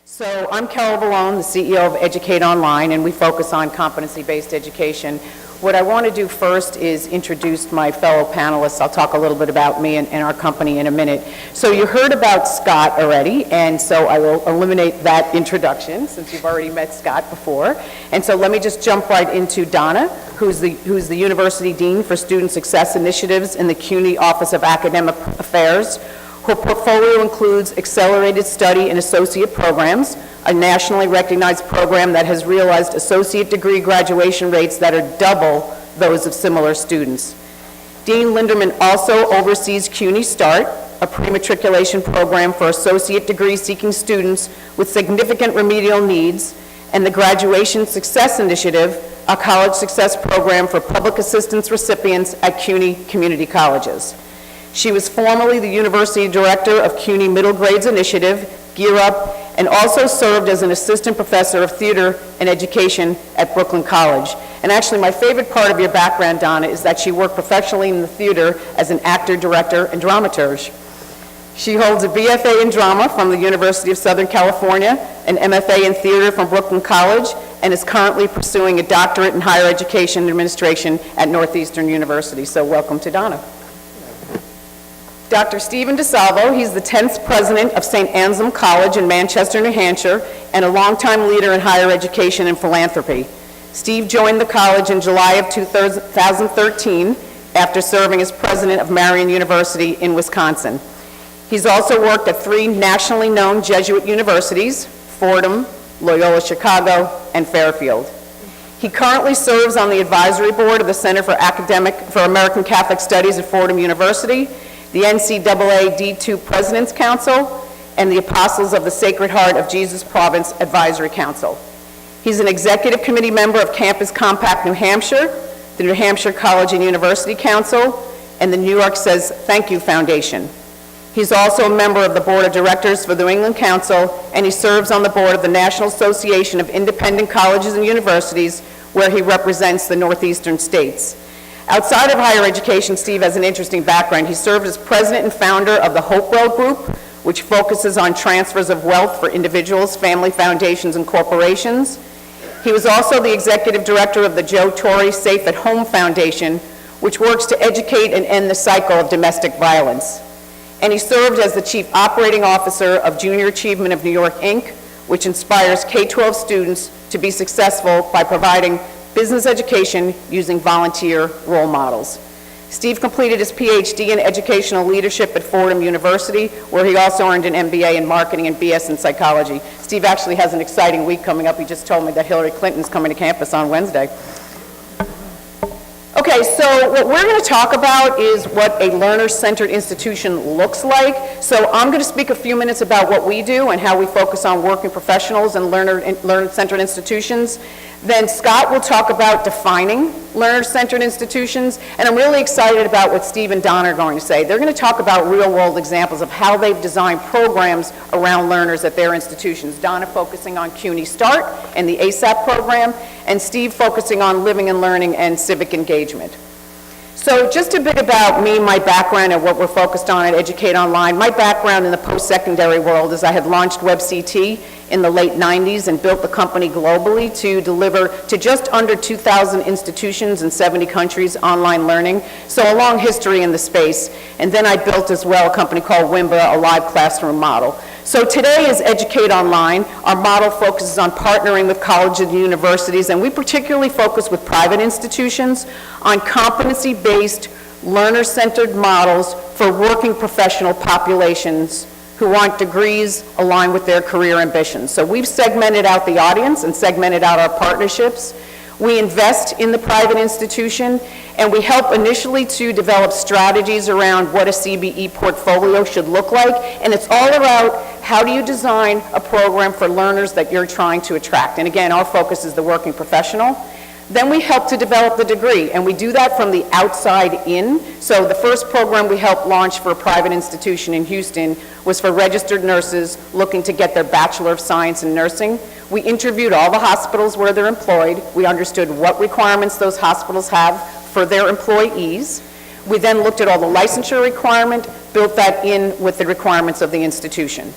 So I'm Carol Ballone, the CEO of Educate Online, and we focus on competency-based education. What I want to do first is introduce my fellow panelists. I'll talk a little bit about me and our company in a minute. So you heard about Scott already, and so I will eliminate that introduction since you've already met Scott before. And so let me just jump right into Donna, who's the University Dean for Student Success Initiatives in the CUNY Office of Academic Affairs. Her portfolio includes accelerated study and associate programs, a nationally recognized program that has realized associate degree graduation rates that are double those of similar students. Dean Linderman also oversees CUNY START, a pre-matriculation program for associate degree seeking students with significant remedial needs, and the Graduation Success Initiative, a college success program for public assistance recipients at CUNY community colleges. She was formerly the University Director of CUNY Middle Grades Initiative, Gear Up, and also served as an assistant professor of theater and education at Brooklyn College. And actually, my favorite part of your background, Donna, is that she worked professionally in the theater as an actor, director, and dramaturge. She holds a BFA in drama from the University of Southern California, an MFA in theater from Brooklyn College, and is currently pursuing a doctorate in higher education administration at Northeastern University. So welcome to Donna. Dr. Stephen DeSalvo, he's the 10th president of St. Anselm College in Manchester, New Hampshire, and a longtime leader in higher education and philanthropy. Steve joined the college in July of 2013 after serving as president of Marian University in Wisconsin. He's also worked at 3 nationally known Jesuit universities, Fordham, Loyola Chicago, and Fairfield. He currently serves on the advisory board of the Center for American Catholic Studies at Fordham University, the NCAA D2 President's Council, and the Apostles of the Sacred Heart of Jesus Province Advisory Council. He's an executive committee member of Campus Compact New Hampshire, the New Hampshire College and University Council, and the New York Says Thank You Foundation. He's also a member of the Board of Directors for the New England Council, and he serves on the board of the National Association of Independent Colleges and Universities, where he represents the Northeastern states. Outside of higher education, Steve has an interesting background. He served as president and founder of the Hopewell Group, which focuses on transfers of wealth for individuals, family foundations, and corporations. He was also the executive director of the Joe Torre Safe at Home Foundation, which works to educate and end the cycle of domestic violence. And he served as the chief operating officer of Junior Achievement of New York, Inc., which inspires K-12 students to be successful by providing business education using volunteer role models. Steve completed his PhD in educational leadership at Fordham University, where he also earned an MBA in marketing and BS in psychology. Steve actually has an exciting week coming up. He just told me that Hillary Clinton's coming to campus on Wednesday. Okay, so what we're going to talk about is what a learner-centered institution looks like. So I'm going to speak a few minutes about what we do and how we focus on working professionals and learner-centered institutions. Then Scott will talk about defining learner-centered institutions, and I'm really excited about what Steve and Don are going to say. They're going to talk about real-world examples of how they've designed programs around learners at their institutions. Donna focusing on CUNY START and the ASAP program, and Steve focusing on living and learning and civic engagement. So just a bit about me, my background, and what we're focused on at Educate Online. My background in the post-secondary world is I had launched WebCT in the late 90s and built the company globally to deliver to just under 2,000 institutions in 70 countries online learning. So a long history in the space. And then I built as well a company called Wimba, a live classroom model. So today is Educate Online. Our model focuses on partnering with colleges and universities, and we particularly focus with private institutions on competency-based, learner-centered models for working professional populations who want degrees aligned with their career ambitions. So we've segmented out the audience and segmented out our partnerships. We invest in the private institution, and we help initially to develop strategies around what a CBE portfolio should look like, and it's all about how do you design a program for learners that you're trying to attract. And again, our focus is the working professional. Then we help to develop the degree, and we do that from the outside in. So the first program we helped launch for a private institution in Houston was for registered nurses looking to get their Bachelor of Science in Nursing. We interviewed all the hospitals where they're employed. We understood what requirements those hospitals have for their employees. We then looked at all the licensure requirement, built that in with the requirements of the institution.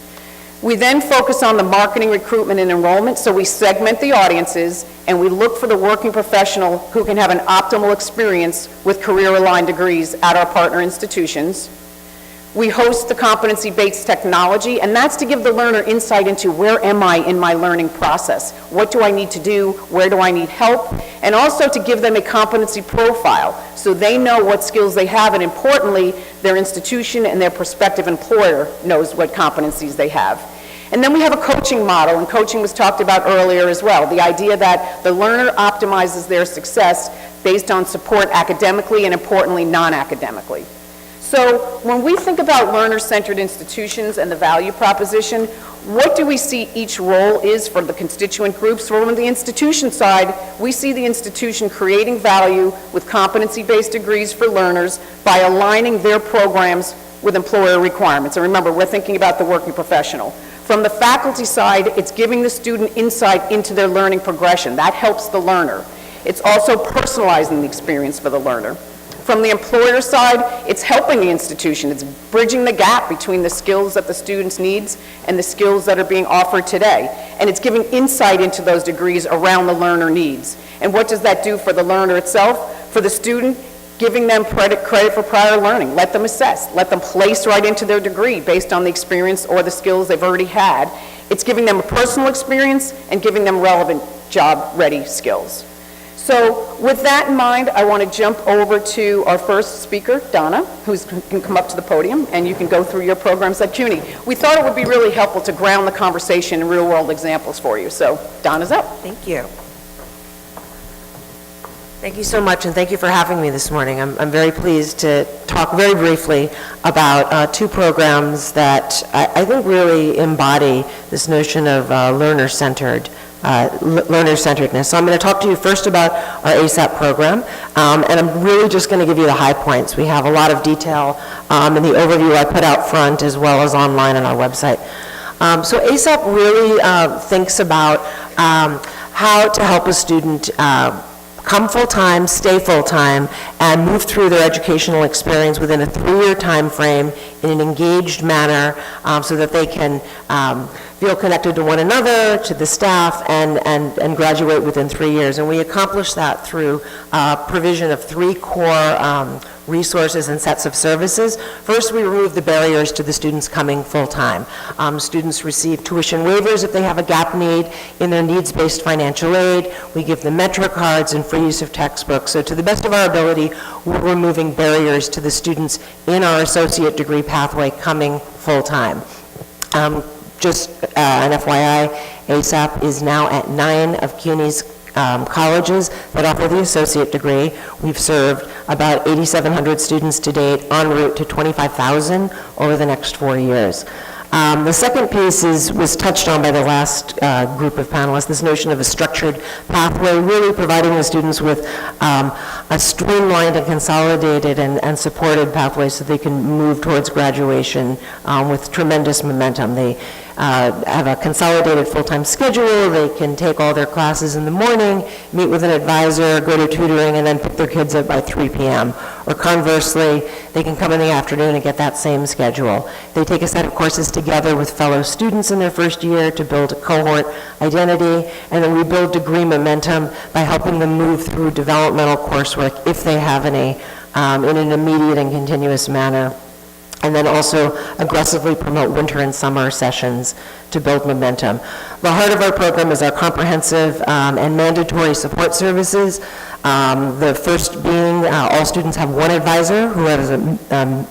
We then focus on the marketing, recruitment, and enrollment, so we segment the audiences, and we look for the working professional who can have an optimal experience with career-aligned degrees at our partner institutions. We host the competency-based technology, and that's to give the learner insight into where am I in my learning process? What do I need to do? Where do I need help? And also to give them a competency profile so they know what skills they have, and importantly, their institution and their prospective employer knows what competencies they have. And then we have a coaching model, and coaching was talked about earlier as well. The idea that the learner optimizes their success based on support academically and importantly non-academically. So when we think about learner-centered institutions and the value proposition, what do we see each role is for the constituent groups? From the institution side, we see the institution creating value with competency-based degrees for learners by aligning their programs with employer requirements. And remember, we're thinking about the working professional. From the faculty side, it's giving the student insight into their learning progression. That helps the learner. It's also personalizing the experience for the learner. From the employer side, it's helping the institution. It's bridging the gap between the skills that the students needs and the skills that are being offered today. And it's giving insight into those degrees around the learner needs. And what does that do for the learner itself? For the student, giving them credit for prior learning. Let them assess. Let them place right into their degree based on the experience or the skills they've already had. It's giving them a personal experience and giving them relevant job-ready skills. So with that in mind, I want to jump over to our first speaker, Donna, who can come up to the podium, and you can go through your programs at CUNY. We thought it would be really helpful to ground the conversation in real-world examples for you. So Donna's up. Thank you. Thank you so much, and thank you for having me this morning. I'm very pleased to talk very briefly about two programs that I think really embody this notion of learner-centeredness. So I'm going to talk to you first about our ASAP program, and I'm really just going to give you the high points. We have a lot of detail in the overview I put out front as well as online on our website. So ASAP really thinks about how to help a student come full-time, stay full-time, and move through their educational experience within a 3-year time frame in an engaged manner so that they can feel connected to one another, to the staff, and graduate within 3 years. And we accomplish that through provision of 3 core resources and sets of services. First, we remove the barriers to the students coming full-time. Students receive tuition waivers if they have a gap need in their needs-based financial aid. We give them Metro cards and free use of textbooks. So to the best of our ability, we're removing barriers to the students in our associate degree pathway coming full-time. Just an FYI, ASAP is now at 9 of CUNY's colleges that offer the associate degree. We've served about 8,700 students to date, en route to 25,000 over the next 4 years. The second piece was touched on by the last group of panelists, this notion of a structured pathway, really providing the students with a streamlined and consolidated and supported pathway so they can move towards graduation with tremendous momentum. They have a consolidated full-time schedule. They can take all their classes in the morning, meet with an advisor, go to tutoring, and then pick their kids up by 3 p.m. Or conversely, they can come in the afternoon and get that same schedule. They take a set of courses together with fellow students in their first year to build a cohort identity, and then we build degree momentum by helping them move through developmental coursework if they have any in an immediate and continuous manner. And then also aggressively promote winter and summer sessions to build momentum. The heart of our program is our comprehensive and mandatory support services. The first being all students have one advisor who has a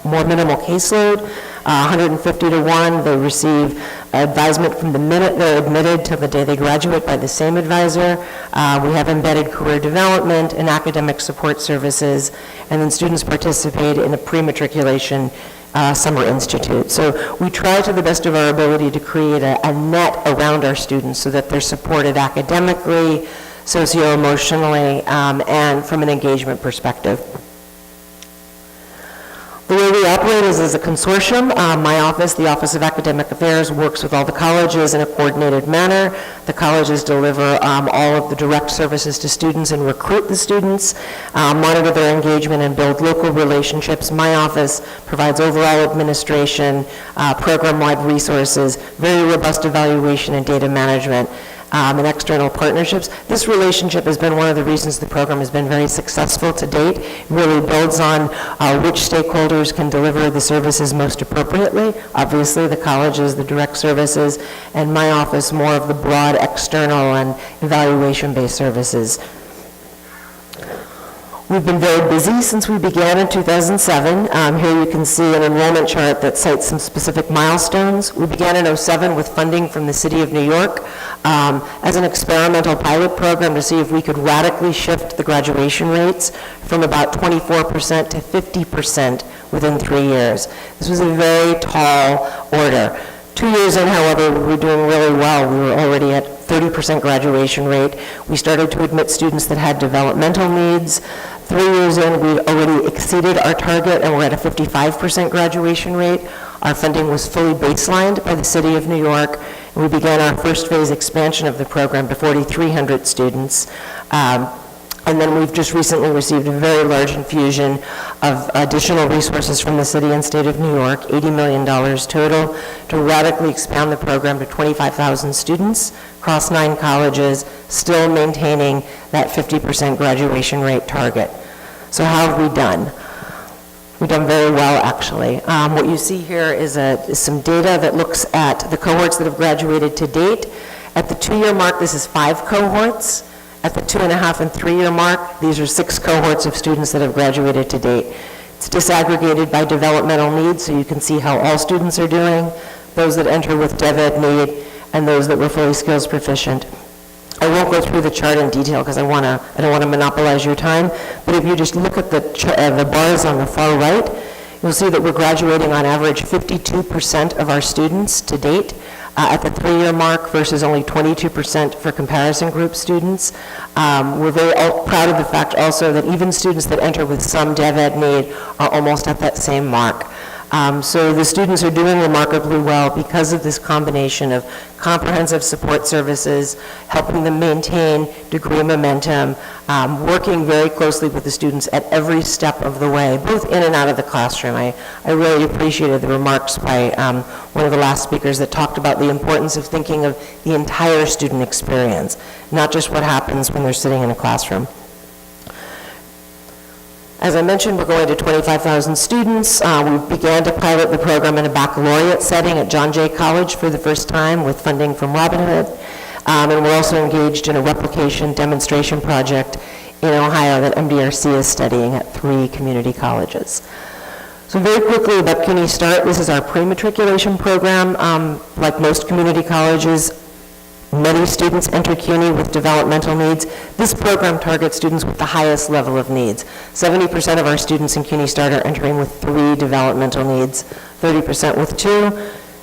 more minimal caseload, 150 to 1. They receive advisement from the minute they're admitted till the day they graduate by the same advisor. We have embedded career development and academic support services, and then students participate in a pre-matriculation summer institute. So we try to the best of our ability to create a net around our students so that they're supported academically, socio-emotionally, and from an engagement perspective. The way we operate is as a consortium. My office, the Office of Academic Affairs, works with all the colleges in a coordinated manner. The colleges deliver all of the direct services to students and recruit the students, monitor their engagement, and build local relationships. My office provides overall administration, program-wide resources, very robust evaluation and data management, and external partnerships. This relationship has been one of the reasons the program has been very successful to date. It really builds on which stakeholders can deliver the services most appropriately. Obviously, the colleges, the direct services, and my office, more of the broad external and evaluation-based services. We've been very busy since we began in 2007. Here you can see an enrollment chart that cites some specific milestones. We began in 2007 with funding from the City of New York as an experimental pilot program to see if we could radically shift the graduation rates from about 24% to 50% within 3 years. This was a very tall order. 2 years in, however, we were doing really well. We were already at 30% graduation rate. We started to admit students that had developmental needs. 3 years in, we already exceeded our target, and we're at a 55% graduation rate. Our funding was fully baselined by the City of New York, and we began our first phase expansion of the program to 4,300 students. And then we've just recently received a very large infusion of additional resources from the city and state of New York, $80 million total, to radically expand the program to 25,000 students across 9 colleges, still maintaining that 50% graduation rate target. So how have we done? We've done very well, actually. What you see here is some data that looks at the cohorts that have graduated to date. At the 2-year mark, this is 5 cohorts. At the 2.5 and 3-year mark, these are 6 cohorts of students that have graduated to date. It's disaggregated by developmental needs, so you can see how all students are doing, those that enter with DevEd need, and those that were fully skills proficient. I won't go through the chart in detail because I don't want to monopolize your time, but if you just look at the bars on the far right, you'll see that we're graduating on average 52% of our students to date at the 3-year mark versus only 22% for comparison group students. We're very proud of the fact also that even students that enter with some DevEd need are almost at that same mark. So the students are doing remarkably well because of this combination of comprehensive support services, helping them maintain degree momentum, working very closely with the students at every step of the way, both in and out of the classroom. I really appreciated the remarks by one of the last speakers that talked about the importance of thinking of the entire student experience, not just what happens when they're sitting in a classroom. As I mentioned, we're going to 25,000 students. We began to pilot the program in a baccalaureate setting at John Jay College for the first time with funding from Robin Hood. And we're also engaged in a replication demonstration project in Ohio that MDRC is studying at 3 community colleges. So very quickly about CUNY Start, this is our pre-matriculation program. Like most community colleges, many students enter CUNY with developmental needs. This program targets students with the highest level of needs. 70% of our students in CUNY Start are entering with 3 developmental needs, 30% with 2.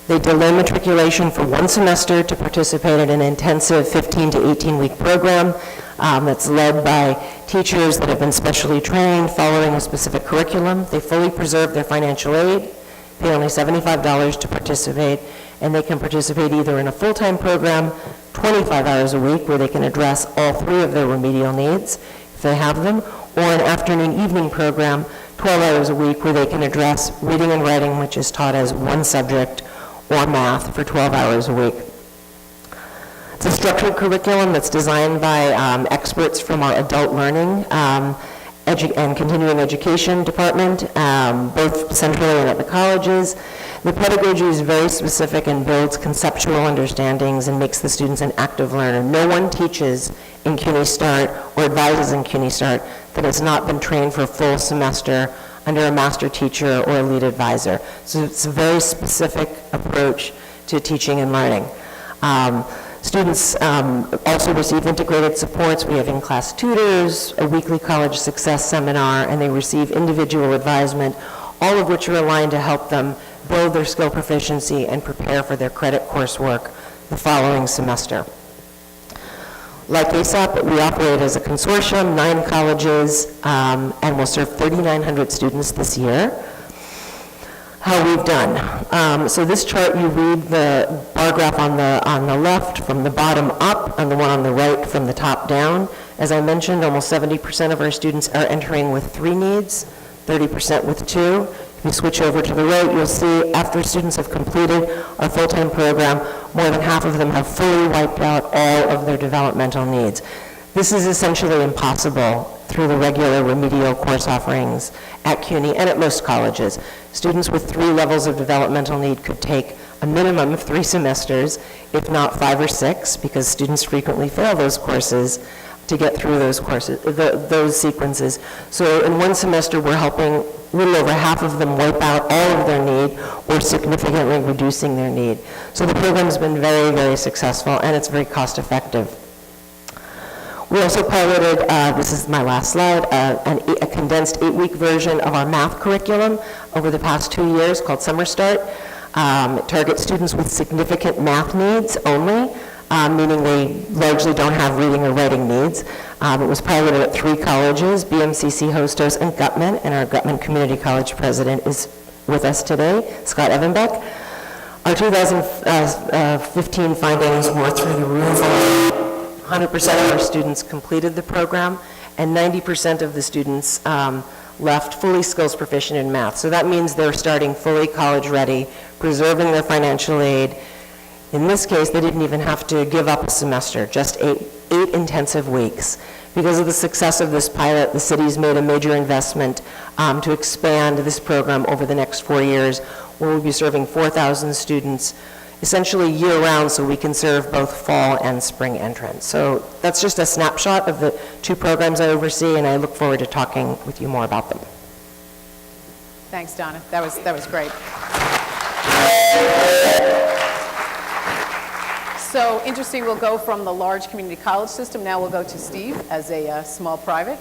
They delay matriculation for 1 semester to participate in an intensive 15 to 18-week program that's led by teachers that have been specially trained following a specific curriculum. They fully preserve their financial aid, pay only $75 to participate, and they can participate either in a full-time program, 25 hours a week, where they can address all 3 of their remedial needs, if they have them, or an afternoon evening program, 12 hours a week, where they can address reading and writing, which is taught as 1 subject, or math for 12 hours a week. It's a structured curriculum that's designed by experts from our adult learning and continuing education department, both centrally and at the colleges. The pedagogy is very specific and builds conceptual understandings and makes the students an active learner. No one teaches in CUNY Start or advises in CUNY Start that has not been trained for a full semester under a master teacher or a lead advisor. So it's a very specific approach to teaching and learning. Students also receive integrated supports. We have in-class tutors, a weekly college success seminar, and they receive individual advisement, all of which are aligned to help them build their skill proficiency and prepare for their credit coursework the following semester. Like ASAP, we operate as a consortium, 9 colleges, and we'll serve 3,900 students this year. how we've done. So this chart, you read the bar graph on the left from the bottom up, and the one on the right from the top down. As I mentioned, almost 70% of our students are entering with 3 needs, 30% with 2. If you switch over to the right, you'll see after students have completed our full-time program, more than half of them have fully wiped out all of their developmental needs. This is essentially impossible through the regular remedial course offerings at CUNY and at most colleges. Students with 3 levels of developmental need could take a minimum of 3 semesters, if not 5 or 6, because students frequently fail those courses to get through those courses, those sequences. So in one semester, we're helping a little over half of them wipe out all of their need or significantly reducing their need. So the program's been very, very successful, and it's very cost-effective. We also piloted, this is my last slide, a condensed 8-week version of our math curriculum over the past 2 years called Summer Start. It targets students with significant math needs only, meaning they largely don't have reading or writing needs. It was piloted at 3 colleges, BMCC, Hostos, and Gutman, and our Gutman Community College president is with us today, Scott Evenbeck. Our 2015 findings were through the roof. 100% of our students completed the program, and 90% of the students left fully skills proficient in math. So that means they're starting fully college ready, preserving their financial aid. In this case, they didn't even have to give up a semester, just eight intensive weeks. Because of the success of this pilot, the city's made a major investment to expand this program over the next 4 years, where we'll be serving 4,000 students essentially year-round, so we can serve both fall and spring entrants. So that's just a snapshot of the 2 programs I oversee, and I look forward to talking with you more about them. Thanks, Donna. That was great. So interesting, we'll go from the large community college system. Now we'll go to Steve as a small private.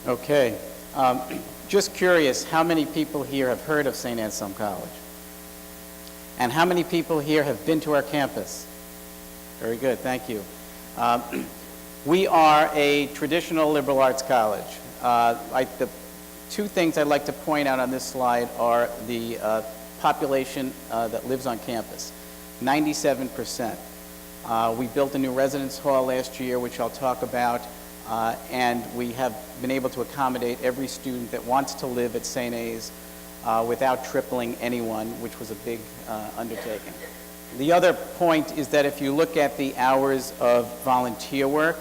Okay. Just curious, how many people here have heard of St. Anselm College? And how many people here have been to our campus? Very good, thank you. We are a traditional liberal arts college. The 2 things I'd like to point out on this slide are the population that lives on campus, 97%. We built a new residence hall last year, which I'll talk about, and we have been able to accommodate every student that wants to live at St. A's without tripling anyone, which was a big undertaking. The other point is that if you look at the hours of volunteer work,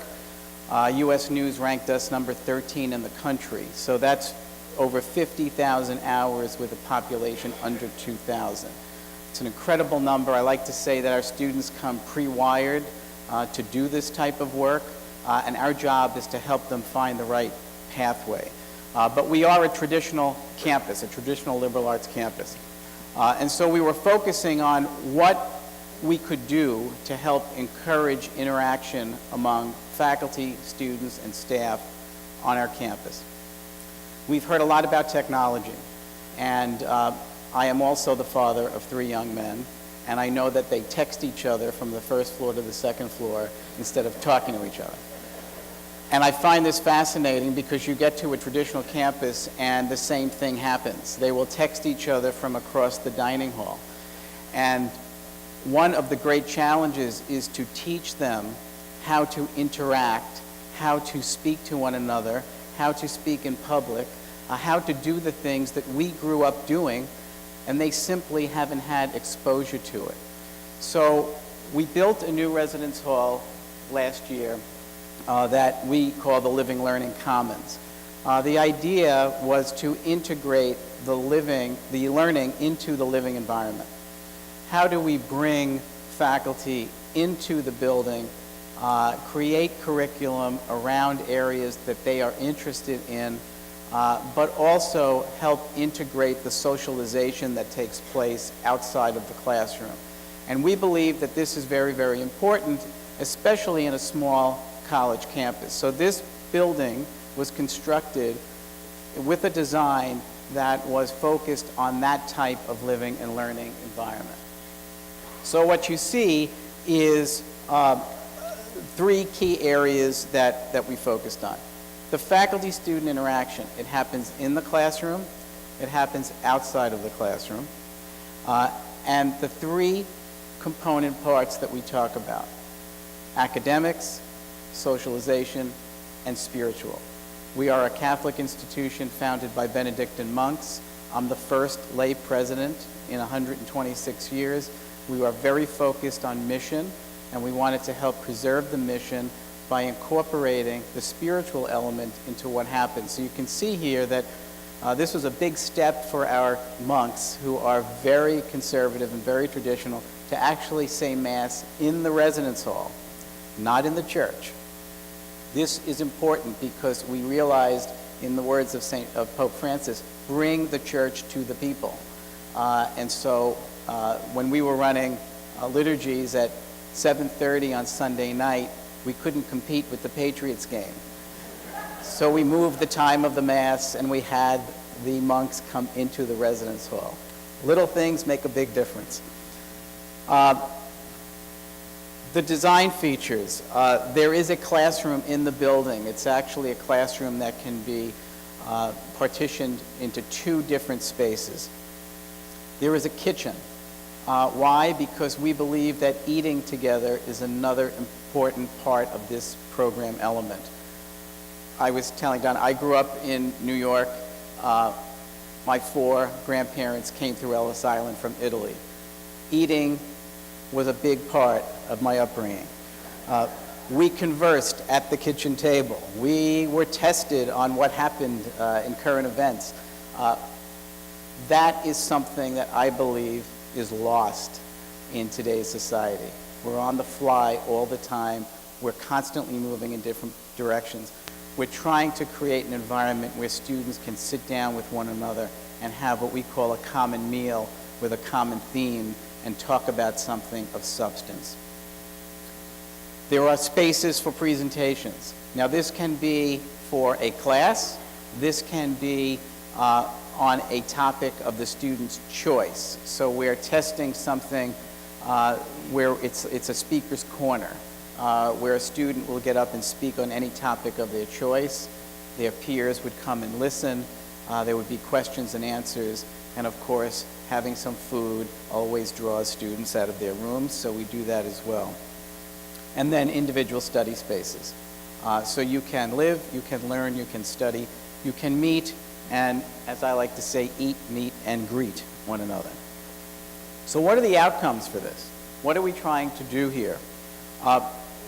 U.S. News ranked us number 13 in the country. So that's over 50,000 hours with a population under 2,000. It's an incredible number. I like to say that our students come pre-wired to do this type of work, and our job is to help them find the right pathway. But we are a traditional campus, a traditional liberal arts campus. And so we were focusing on what we could do to help encourage interaction among faculty, students, and staff on our campus. We've heard a lot about technology, and I am also the father of 3 young men, and I know that they text each other from the first floor to the second floor instead of talking to each other. And I find this fascinating because you get to a traditional campus and the same thing happens. They will text each other from across the dining hall. And one of the great challenges is to teach them how to interact, how to speak to one another, how to speak in public, how to do the things that we grew up doing, and they simply haven't had exposure to it. So we built a new residence hall last year that we call the Living Learning Commons. The idea was to integrate the learning into the living environment. How do we bring faculty into the building, create curriculum around areas that they are interested in, but also help integrate the socialization that takes place outside of the classroom. And we believe that this is very, very important, especially in a small college campus. So this building was constructed with a design that was focused on that type of living and learning environment. So what you see is 3 key areas that we focused on. The faculty-student interaction. It happens in the classroom, it happens outside of the classroom, And the three component parts that we talk about: academics, socialization, and spiritual. We are a Catholic institution founded by Benedictine monks. I'm the first lay president in 126 years. We are very focused on mission, and we wanted to help preserve the mission by incorporating the spiritual element into what happens. So you can see here that this was a big step for our monks, who are very conservative and very traditional, to actually say Mass in the residence hall, not in the church. This is important because we realized, in the words of Pope Francis, bring the church to the people. And so when we were running liturgies at 7:30 on Sunday night, we couldn't compete with the Patriots game. So we moved the time of the Mass, and we had the monks come into the residence hall. Little things make a big difference. The design features. There is a classroom in the building. It's actually a classroom that can be partitioned into two different spaces. There is a kitchen. Why? Because we believe that eating together is another important part of this program element. I was telling Don, I grew up in New York. My four grandparents came through Ellis Island from Italy. Eating was a big part of my upbringing. We conversed at the kitchen table. We were tested on what happened in current events. That is something that I believe is lost in today's society. We're on the fly all the time. We're constantly moving in different directions. We're trying to create an environment where students can sit down with one another and have what we call a common meal with a common theme and talk about something of substance. There are spaces for presentations. Now, this can be for a class. This can be on a topic of the student's choice. So we're testing something where it's a speaker's corner, where a student will get up and speak on any topic of their choice. Their peers would come and listen. There would be questions and answers. And of course, having some food always draws students out of their rooms, so we do that as well. And then individual study spaces. So you can live, you can learn, you can study, you can meet, and as I like to say, eat, meet, and greet one another. So what are the outcomes for this? What are we trying to do here?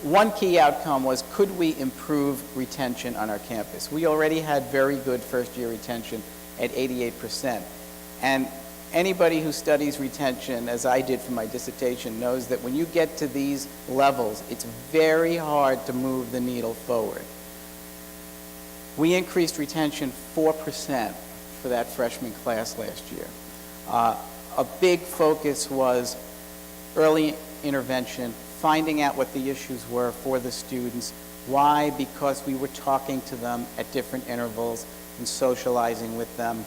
One key outcome was, could we improve retention on our campus? We already had very good first-year retention at 88%. And anybody who studies retention, as I did for my dissertation, knows that when you get to these levels, it's very hard to move the needle forward. We increased retention 4% for that freshman class last year. A big focus was early intervention, finding out what the issues were for the students. Why? Because we were talking to them at different intervals and socializing with them,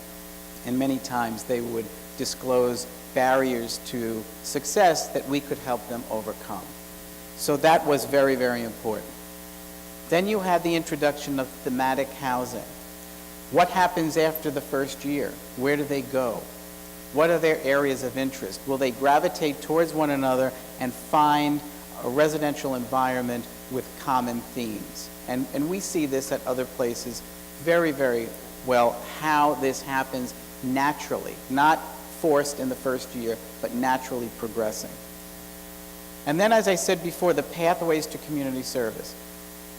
and many times they would disclose barriers to success that we could help them overcome. So that was very, very important. Then you had the introduction of thematic housing. What happens after the first year? Where do they go? What are their areas of interest? Will they gravitate towards one another and find a residential environment with common themes? And we see this at other places very, very well, how this happens naturally, not forced in the first year, but naturally progressing. And then, as I said before, the pathways to community service.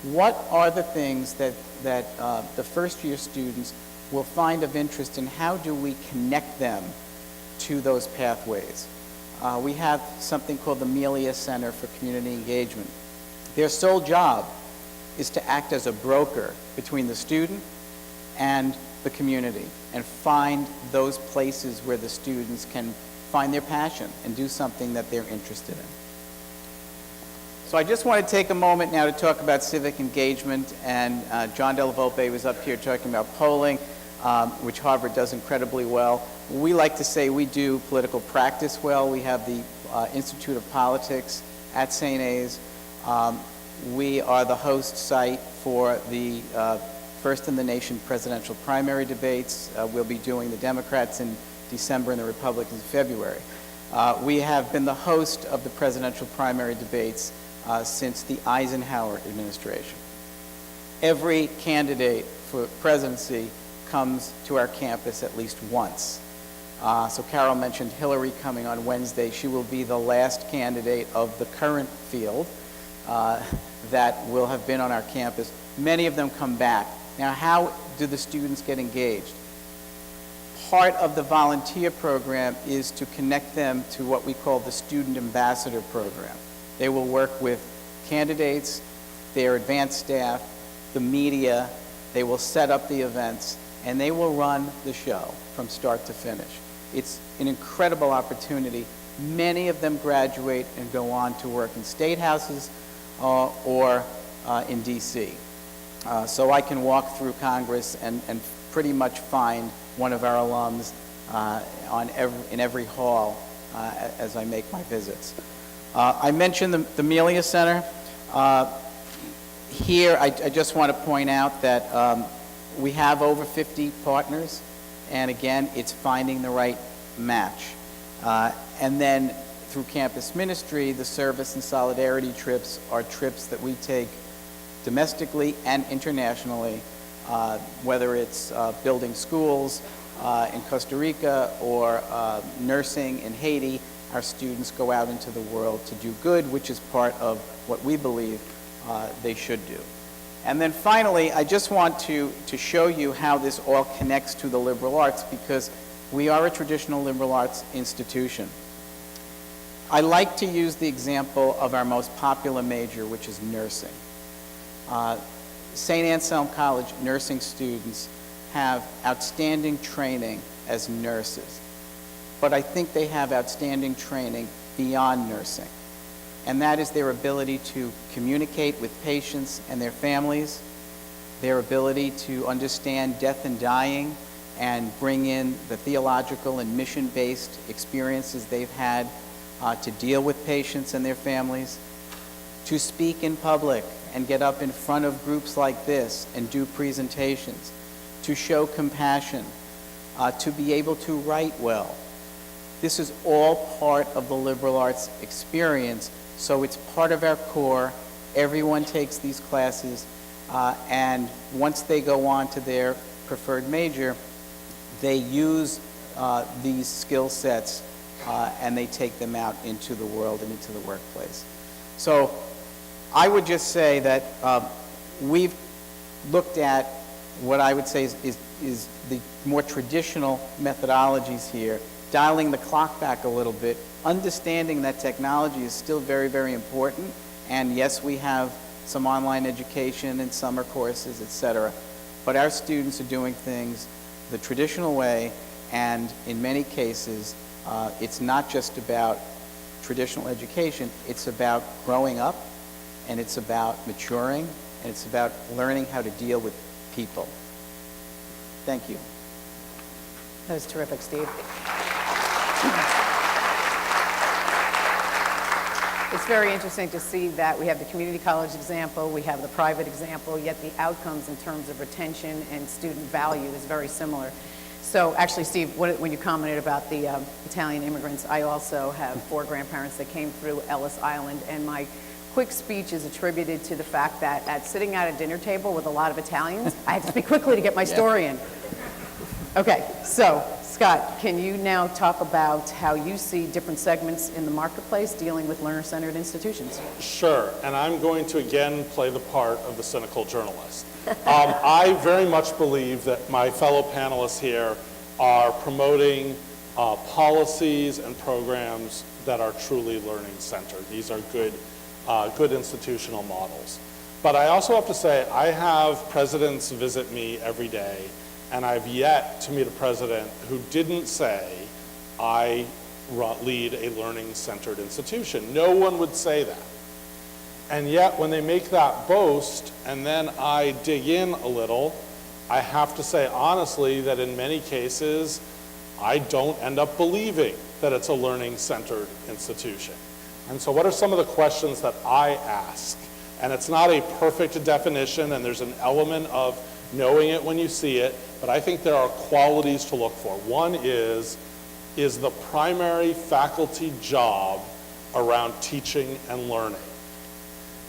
What are the things that the first-year students will find of interest, and how do we connect them to those pathways? We have something called the Melia Center for Community Engagement. Their sole job is to act as a broker between the student and the community and find those places where the students can find their passion and do something that they're interested in. So I just want to take a moment now to talk about civic engagement, and John Della Volpe was up here talking about polling, which Harvard does incredibly well. We like to say we do political practice well. We have the Institute of Politics at St. A's. We are the host site for the first in the nation presidential primary debates. We'll be doing the Democrats in December and the Republicans in February. We have been the host of the presidential primary debates since the Eisenhower administration. Every candidate for presidency comes to our campus at least once. So Carol mentioned Hillary coming on Wednesday. She will be the last candidate of the current field that will have been on our campus. Many of them come back. Now, how do the students get engaged? Part of the volunteer program is to connect them to what we call the Student Ambassador Program. They will work with candidates, their advanced staff, the media. They will set up the events, and they will run the show from start to finish. It's an incredible opportunity. Many of them graduate and go on to work in state houses or in D.C. So I can walk through Congress and pretty much find one of our alums in every hall as I make my visits. I mentioned the Melia Center. Here, I just want to point out that we have over 50 partners, and again, it's finding the right match. And then through campus ministry, the service and solidarity trips are trips that we take domestically and internationally, whether it's building schools in Costa Rica or nursing in Haiti. Our students go out into the world to do good, which is part of what we believe they should do. And then finally, I just want to show you how this all connects to the liberal arts, because we are a traditional liberal arts institution. I like to use the example of our most popular major, which is nursing. St. Anselm College nursing students have outstanding training as nurses, but I think they have outstanding training beyond nursing, and that is their ability to communicate with patients and their families, their ability to understand death and dying and bring in the theological and mission-based experiences they've had to deal with patients and their families, to speak in public and get up in front of groups like this and do presentations, to show compassion, to be able to write well. This is all part of the liberal arts experience, so it's part of our core. Everyone takes these classes, and once they go on to their preferred major, they use these skill sets and they take them out into the world and into the workplace. So I would just say that we've looked at what I would say is the more traditional methodologies here, dialing the clock back a little bit, understanding that technology is still very, very important, and yes, we have some online education and summer courses, etc., but our students are doing things the traditional way, and in many cases, it's not just about traditional education, it's about growing up, and it's about maturing, and it's about learning how to deal with people. Thank you. That was terrific, Steve. It's very interesting to see that we have the community college example, we have the private example, yet the outcomes in terms of retention and student value is very similar. So actually, Steve, when you commented about the Italian immigrants, I also have 4 grandparents that came through Ellis Island, and my quick speech is attributed to the fact that at sitting at a dinner table with a lot of Italians, I had to speak quickly to get my story in. Okay, so Scott, can you now talk about how you see different segments in the marketplace dealing with learner-centered institutions? Sure, and I'm going to again play the part of the cynical journalist. I very much believe that my fellow panelists here are promoting policies and programs that are truly learning-centered. These are good institutional models. But I also have to say, I have presidents visit me every day, and I've yet to meet a president who didn't say, I lead a learning-centered institution. No one would say that. And yet, when they make that boast, and then I dig in a little, I have to say honestly that in many cases, I don't end up believing that it's a learning-centered institution. And so what are some of the questions that I ask? And it's not a perfect definition, and there's an element of knowing it when you see it, but I think there are qualities to look for. One is, is the primary faculty job around teaching and learning.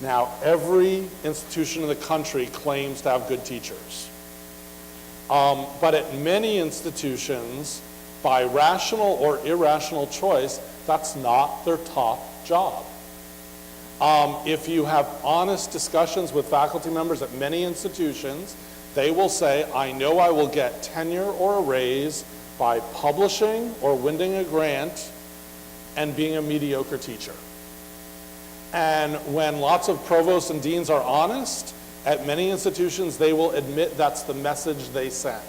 Now, every institution in the country claims to have good teachers. But at many institutions, by rational or irrational choice, that's not their top job. If you have honest discussions with faculty members at many institutions, they will say, I know I will get tenure or a raise by publishing or winning a grant and being a mediocre teacher. And when lots of provosts and deans are honest, at many institutions they will admit that's the message they send.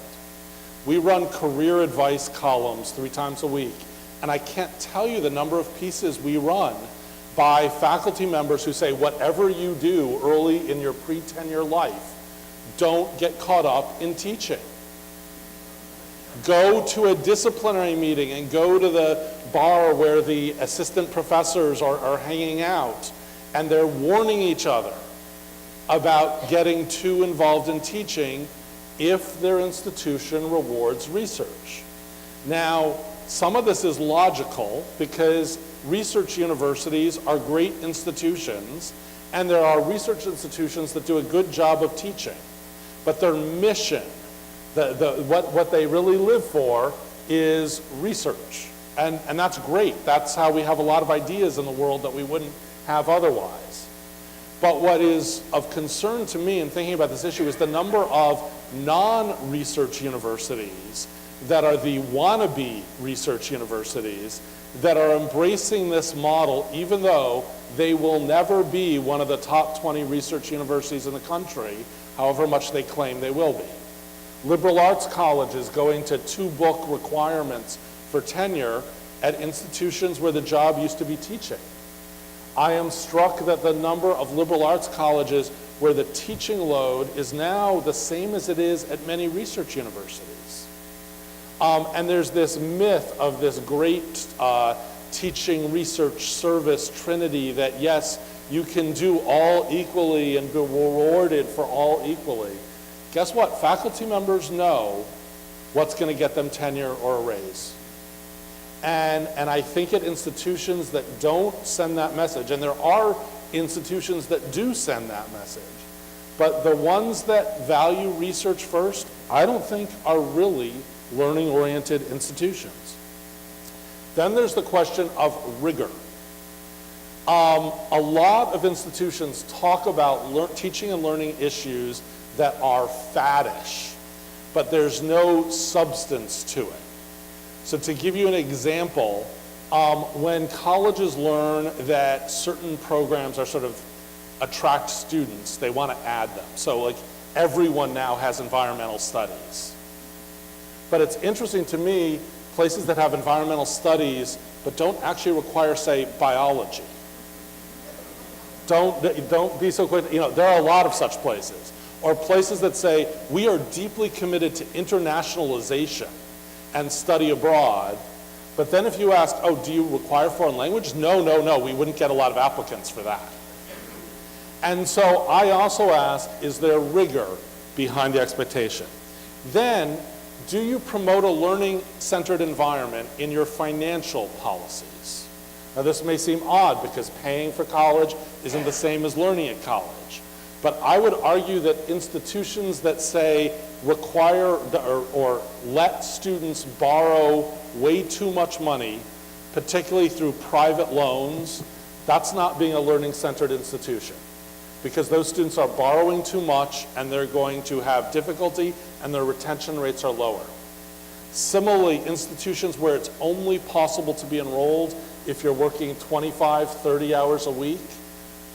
We run career advice columns 3 times a week, and I can't tell you the number of pieces we run by faculty members who say, whatever you do early in your pre-tenure life, don't get caught up in teaching. Go to a disciplinary meeting and go to the bar where the assistant professors are hanging out, and they're warning each other about getting too involved in teaching if their institution rewards research. Now, some of this is logical because research universities are great institutions, and there are research institutions that do a good job of teaching. But their mission, what they really live for, is research. And that's great. That's how we have a lot of ideas in the world that we wouldn't have otherwise. But what is of concern to me in thinking about this issue is the number of non-research universities that are the wannabe research universities that are embracing this model, even though they will never be one of the top 20 research universities in the country, however much they claim they will be. Liberal arts colleges going to 2-book requirements for tenure at institutions where the job used to be teaching. I am struck that the number of liberal arts colleges where the teaching load is now the same as it is at many research universities. And there's this myth of this great teaching research service trinity that yes, you can do all equally and be rewarded for all equally. Guess what? Faculty members know what's going to get them tenure or a raise. And I think at institutions that don't send that message, and there are institutions that do send that message, but the ones that value research first, I don't think are really learning-oriented institutions. Then there's the question of rigor. A lot of institutions talk about teaching and learning issues that are faddish, but there's no substance to it. So to give you an example, when colleges learn that certain programs are sort of attract students, they want to add them. So like everyone now has environmental studies. But it's interesting to me, places that have environmental studies but don't actually require, say, biology. Don't be so quick, there are a lot of such places. Or places that say, we are deeply committed to internationalization and study abroad. But then if you ask, oh, do you require foreign language? No, we wouldn't get a lot of applicants for that. And so I also ask, is there rigor behind the expectation? Then, do you promote a learning-centered environment in your financial policies? Now this may seem odd because paying for college isn't the same as learning at college. But I would argue that institutions that say require or let students borrow way too much money, particularly through private loans, that's not being a learning-centered institution. Because those students are borrowing too much and they're going to have difficulty and their retention rates are lower. Similarly, institutions where it's only possible to be enrolled if you're working 25, 30 hours a week,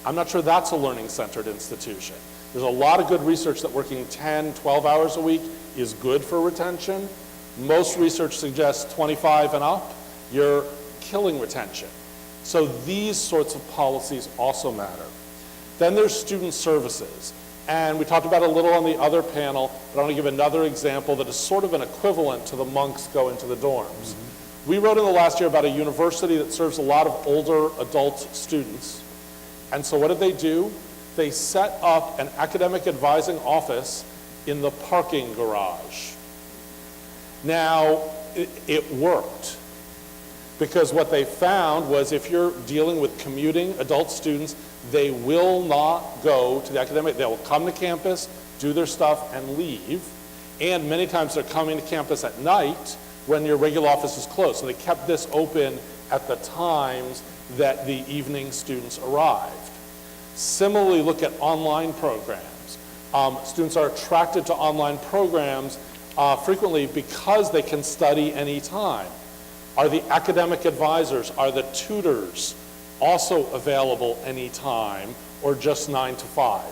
I'm not sure that's a learning-centered institution. There's a lot of good research that working 10, 12 hours a week is good for retention. Most research suggests 25 and up, you're killing retention. So these sorts of policies also matter. Then there's student services. And we talked about it a little on the other panel, but I want to give another example that is sort of an equivalent to the monks go into the dorms. We wrote in the last year about a university that serves a lot of older adult students. And so what did they do? They set up an academic advising office in the parking garage. Now, it worked. Because what they found was if you're dealing with commuting adult students, they will not go to the academic. They will come to campus, do their stuff, and leave. And many times they're coming to campus at night when your regular office is closed. So they kept this open at the times that the evening students arrived. Similarly, look at online programs. Students are attracted to online programs frequently because they can study anytime. Are the academic advisors, are the tutors also available anytime or just 9 to 5?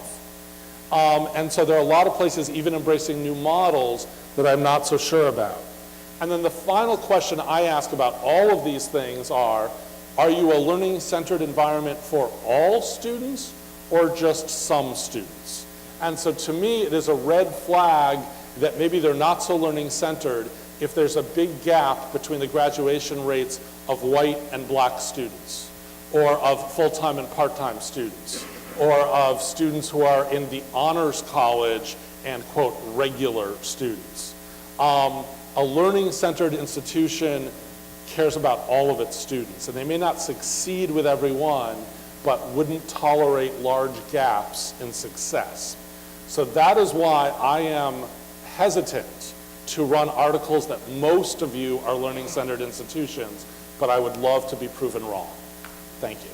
And so there are a lot of places even embracing new models that I'm not so sure about. And then the final question I ask about all of these things are you a learning-centered environment for all students or just some students? And so to me, it is a red flag that maybe they're not so learning-centered if there's a big gap between the graduation rates of white and black students, or of full-time and part-time students, or of students who are in the honors college and, quote, regular students. A learning-centered institution cares about all of its students, and they may not succeed with everyone, but wouldn't tolerate large gaps in success. So that is why I am hesitant to run articles that most of you are learning-centered institutions, but I would love to be proven wrong. Thank you.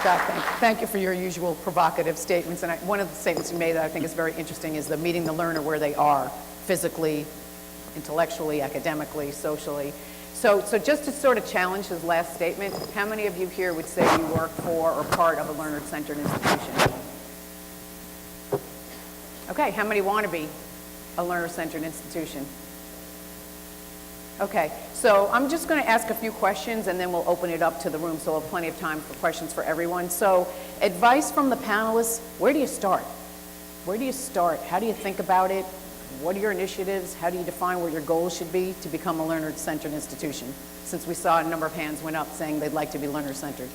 Scott, thank you for your usual provocative statements. And one of the statements you made that I think is very interesting is the meeting the learner where they are, physically, intellectually, academically, socially. So just to sort of challenge his last statement, how many of you here would say you work for or part of a learner-centered institution? Okay, how many want to be a learner-centered institution? Okay, so I'm just going to ask a few questions and then we'll open it up to the room so we'll have plenty of time for questions for everyone. So advice from the panelists, where do you start? Where do you start? How do you think about it? What are your initiatives? How do you define what your goals should be to become a learner-centered institution? Since we saw a number of hands went up saying they'd like to be learner-centered.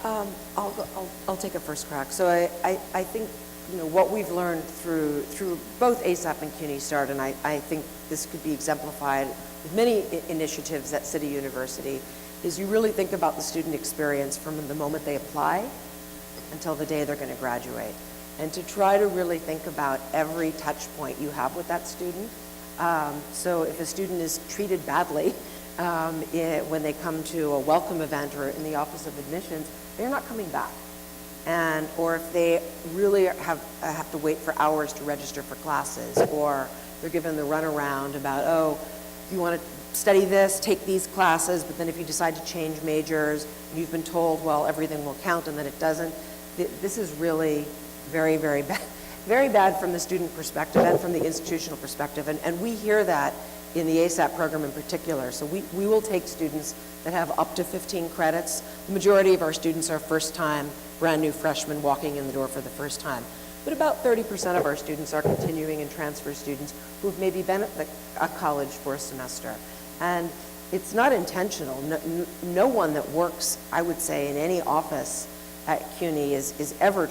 I'll take a first crack. So I think, you know, what we've learned through both ASAP and CUNY START, and I think this could be exemplified with many initiatives at City University, is you really think about the student experience from the moment they apply until the day they're going to graduate. And to try to really think about every touch point you have with that student. So if a student is treated badly when they come to a welcome event or in the Office of Admissions, they're not coming back. Or if they really have to wait for hours to register for classes, or they're given the runaround about, oh, you want to study this, take these classes, but then if you decide to change majors, you've been told, well, everything will count, and then it doesn't. This is really very, very bad. Very bad from the student perspective and from the institutional perspective. And we hear that in the ASAP program in particular. So we will take students that have up to 15 credits. The majority of our students are first-time, brand-new freshmen walking in the door for the first time. But about 30% of our students are continuing and transfer students who've maybe been at a college for a semester. And it's not intentional. No one that works, I would say, in any office at CUNY is ever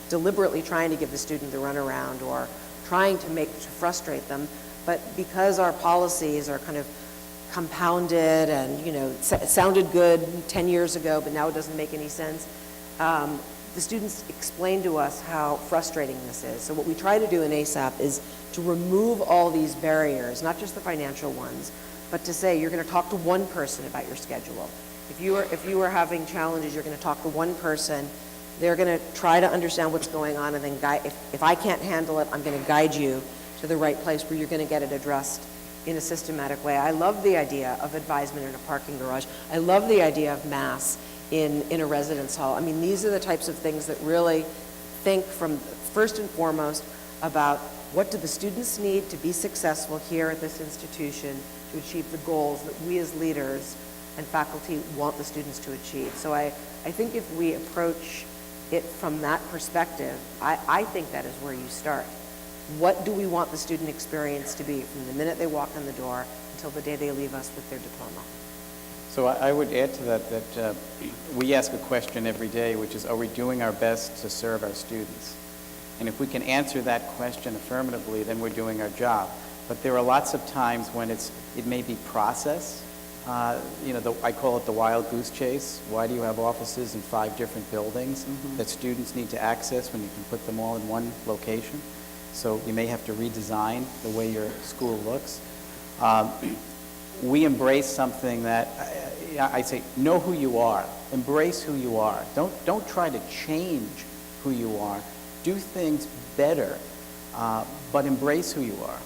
deliberately trying to give the student the runaround or trying to frustrate them. But because our policies are kind of compounded and, you know, it sounded good 10 years ago, but now it doesn't make any sense, the students explain to us how frustrating this is. So what we try to do in ASAP is to remove all these barriers, not just the financial ones, but to say you're going to talk to one person about your schedule. If you are having challenges, you're going to talk to one person. They're going to try to understand what's going on, and then if I can't handle it, I'm going to guide you to the right place where you're going to get it addressed in a systematic way. I love the idea of advisement in a parking garage. I love the idea of mass in a residence hall. I mean, these are the types of things that really think from first and foremost about what do the students need to be successful here at this institution to achieve the goals that we as leaders and faculty want the students to achieve. So I think if we approach it from that perspective, I think that is where you start. What do we want the student experience to be from the minute they walk in the door until the day they leave us with their diploma? So I would add to that we ask a question every day, which is, are we doing our best to serve our students? And if we can answer that question affirmatively, then we're doing our job. But there are lots of times when it may be process. I call it the wild goose chase. Why do you have offices in 5 different buildings that students need to access when you can put them all in one location? So you may have to redesign the way your school looks. We embrace something that, I say, know who you are. Embrace who you are. Don't try to change who you are. Do things better, but embrace who you are.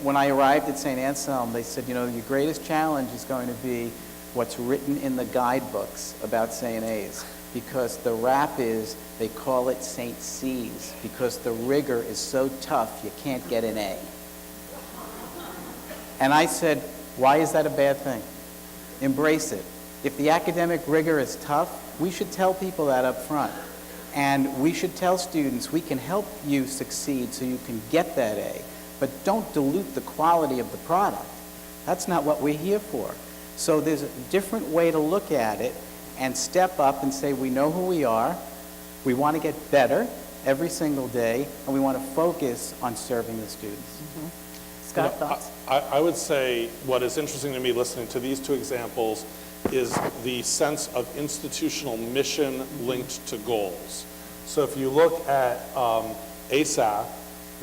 When I arrived at St. Anselm, they said, your greatest challenge is going to be what's written in the guidebooks about St. A's, because the rap is they call it St. C's, because the rigor is so tough you can't get an A. And I said, why is that a bad thing? Embrace it. If the academic rigor is tough, we should tell people that up front. And we should tell students, we can help you succeed so you can get that A, but don't dilute the quality of the product. That's not what we're here for. So there's a different way to look at it and step up and say, we know who we are, we want to get better every single day, and we want to focus on serving the students. Scott, thoughts? I would say what is interesting to me listening to these 2 examples is the sense of institutional mission linked to goals. So if you look at ASAP,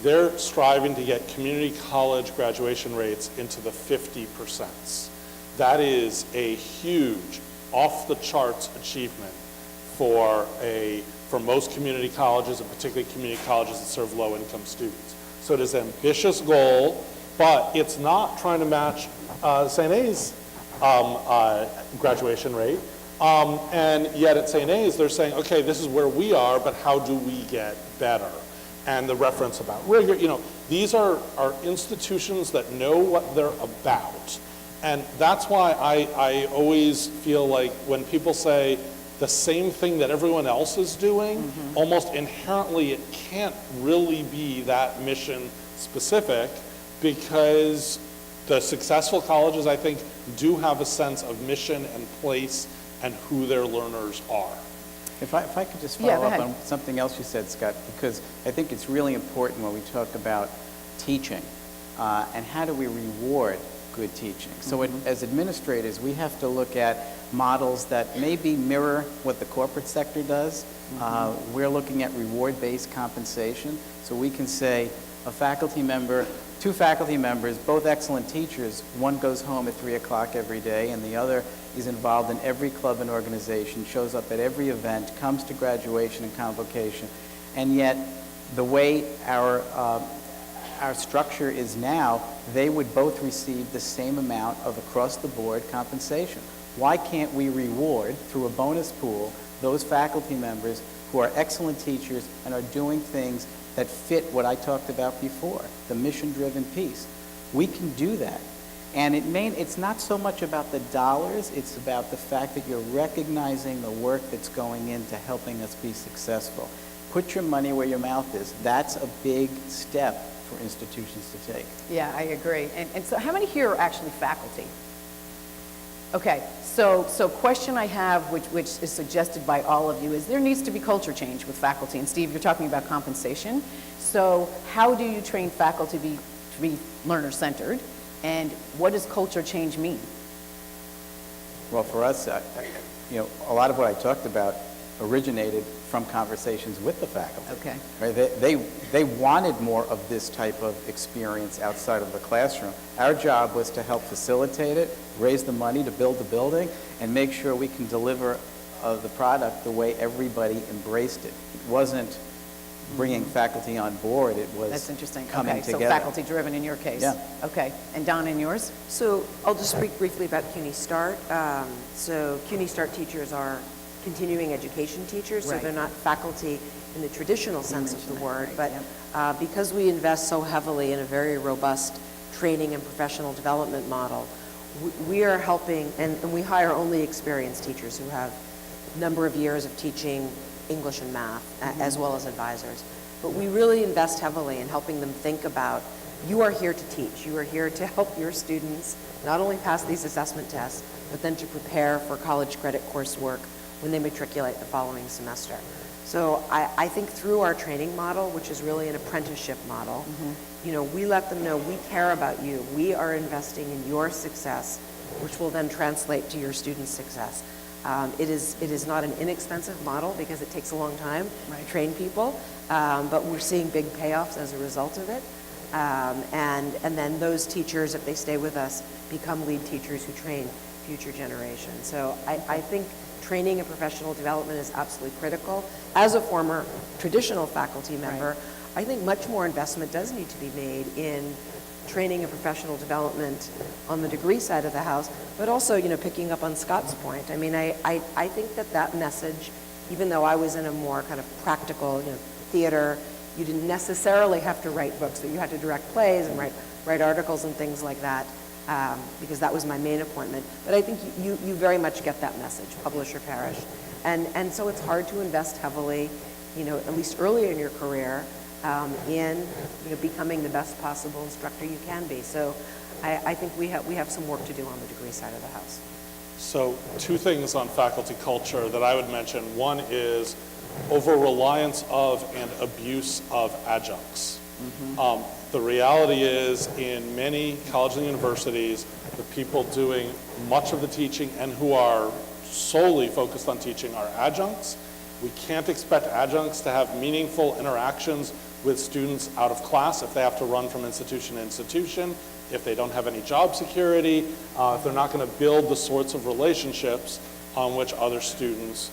they're striving to get community college graduation rates into the 50%. That is a huge, off-the-charts achievement for most community colleges, and particularly community colleges that serve low-income students. So it is an ambitious goal, but it's not trying to match St. A's graduation rate. And yet at St. A's, they're saying, okay, this is where we are, but how do we get better? And the reference about rigor, these are institutions that know what they're about. And that's why I always feel like when people say the same thing that everyone else is doing, almost inherently it can't really be that mission specific, because the successful colleges, I think, do have a sense of mission and place and who their learners are. If I could just Yeah, follow go up ahead. on something else you said, Scott, because I think it's really important when we talk about teaching and how do we reward good teaching. So as administrators, we have to look at models that maybe mirror what the corporate sector does. We're looking at reward-based compensation. So we can say a faculty member, 2 faculty members, both excellent teachers, one goes home at 3 o'clock every day and the other is involved in every club and organization, shows up at every event, comes to graduation and convocation, and yet the way our structure is now, they would both receive the same amount of across-the-board compensation. Why can't we reward, through a bonus pool, those faculty members who are excellent teachers and are doing things that fit what I talked about before, the mission-driven piece? We can do that. And it's not so much about the dollars, it's about the fact that you're recognizing the work that's going into helping us be successful. Put your money where your mouth is. That's a big step for institutions to take. Yeah, I agree. And so how many here are actually faculty? Okay, so question I have, which is suggested by all of you, is there needs to be culture change with faculty. And Steve, you're talking about compensation. So how do you train faculty to be learner-centered? And what does culture change mean? Well, for us, a lot of what I talked about originated from conversations with the faculty. Okay. Right? They wanted more of this type of experience outside of the classroom. Our job was to help facilitate it, raise the money to build the building, and make sure we can deliver the product the way everybody embraced it. It wasn't bringing faculty on board, it was That's interesting. coming Okay, together. so faculty-driven in your case? Yeah. Okay. And Don, in yours? So I'll just speak briefly about CUNY Start. So CUNY Start teachers are continuing education teachers, so Right. they're not faculty in the traditional sense of the word, right, but because we invest so heavily in a very robust training and professional development model, we are helping, and we hire only experienced teachers who have a number of years of teaching English and math, as well as advisors. But we really invest heavily in helping them think about, you are here to teach. You are here to help your students not only pass these assessment tests, but then to prepare for college credit coursework when they matriculate the following semester. So I think through our training model, which is really an apprenticeship model, you know, we let them know we care about you. We are investing in your success, which will then translate to your students' success. It is not an inexpensive model because it takes a long time to train people, but we're seeing big payoffs as a result of it. And then those teachers, if they stay with us, become lead teachers who train future generations. So I think training and professional development is absolutely critical. As a former traditional faculty member, I think much more investment does need to be made in training and professional development on the degree side of the house, but also, you know, picking up on Scott's point. I mean, I think that message, even though I was in a more kind of practical, you know, theater, you didn't necessarily have to write books, but you had to direct plays and write articles and things like that, because that was my main appointment. But I think you very much get that message, publish or perish. And so it's hard to invest heavily, you know, at least early in your career, in, you know, becoming the best possible instructor you can be. So I think we have some work to do on the degree side of the house. So 2 things on faculty culture that I would mention. One is over-reliance of and abuse of adjuncts. The reality is, in many colleges and universities, the people doing much of the teaching and who are solely focused on teaching are adjuncts. We can't expect adjuncts to have meaningful interactions with students out of class if they have to run from institution to institution, if they don't have any job security, if they're not going to build the sorts of relationships on which other students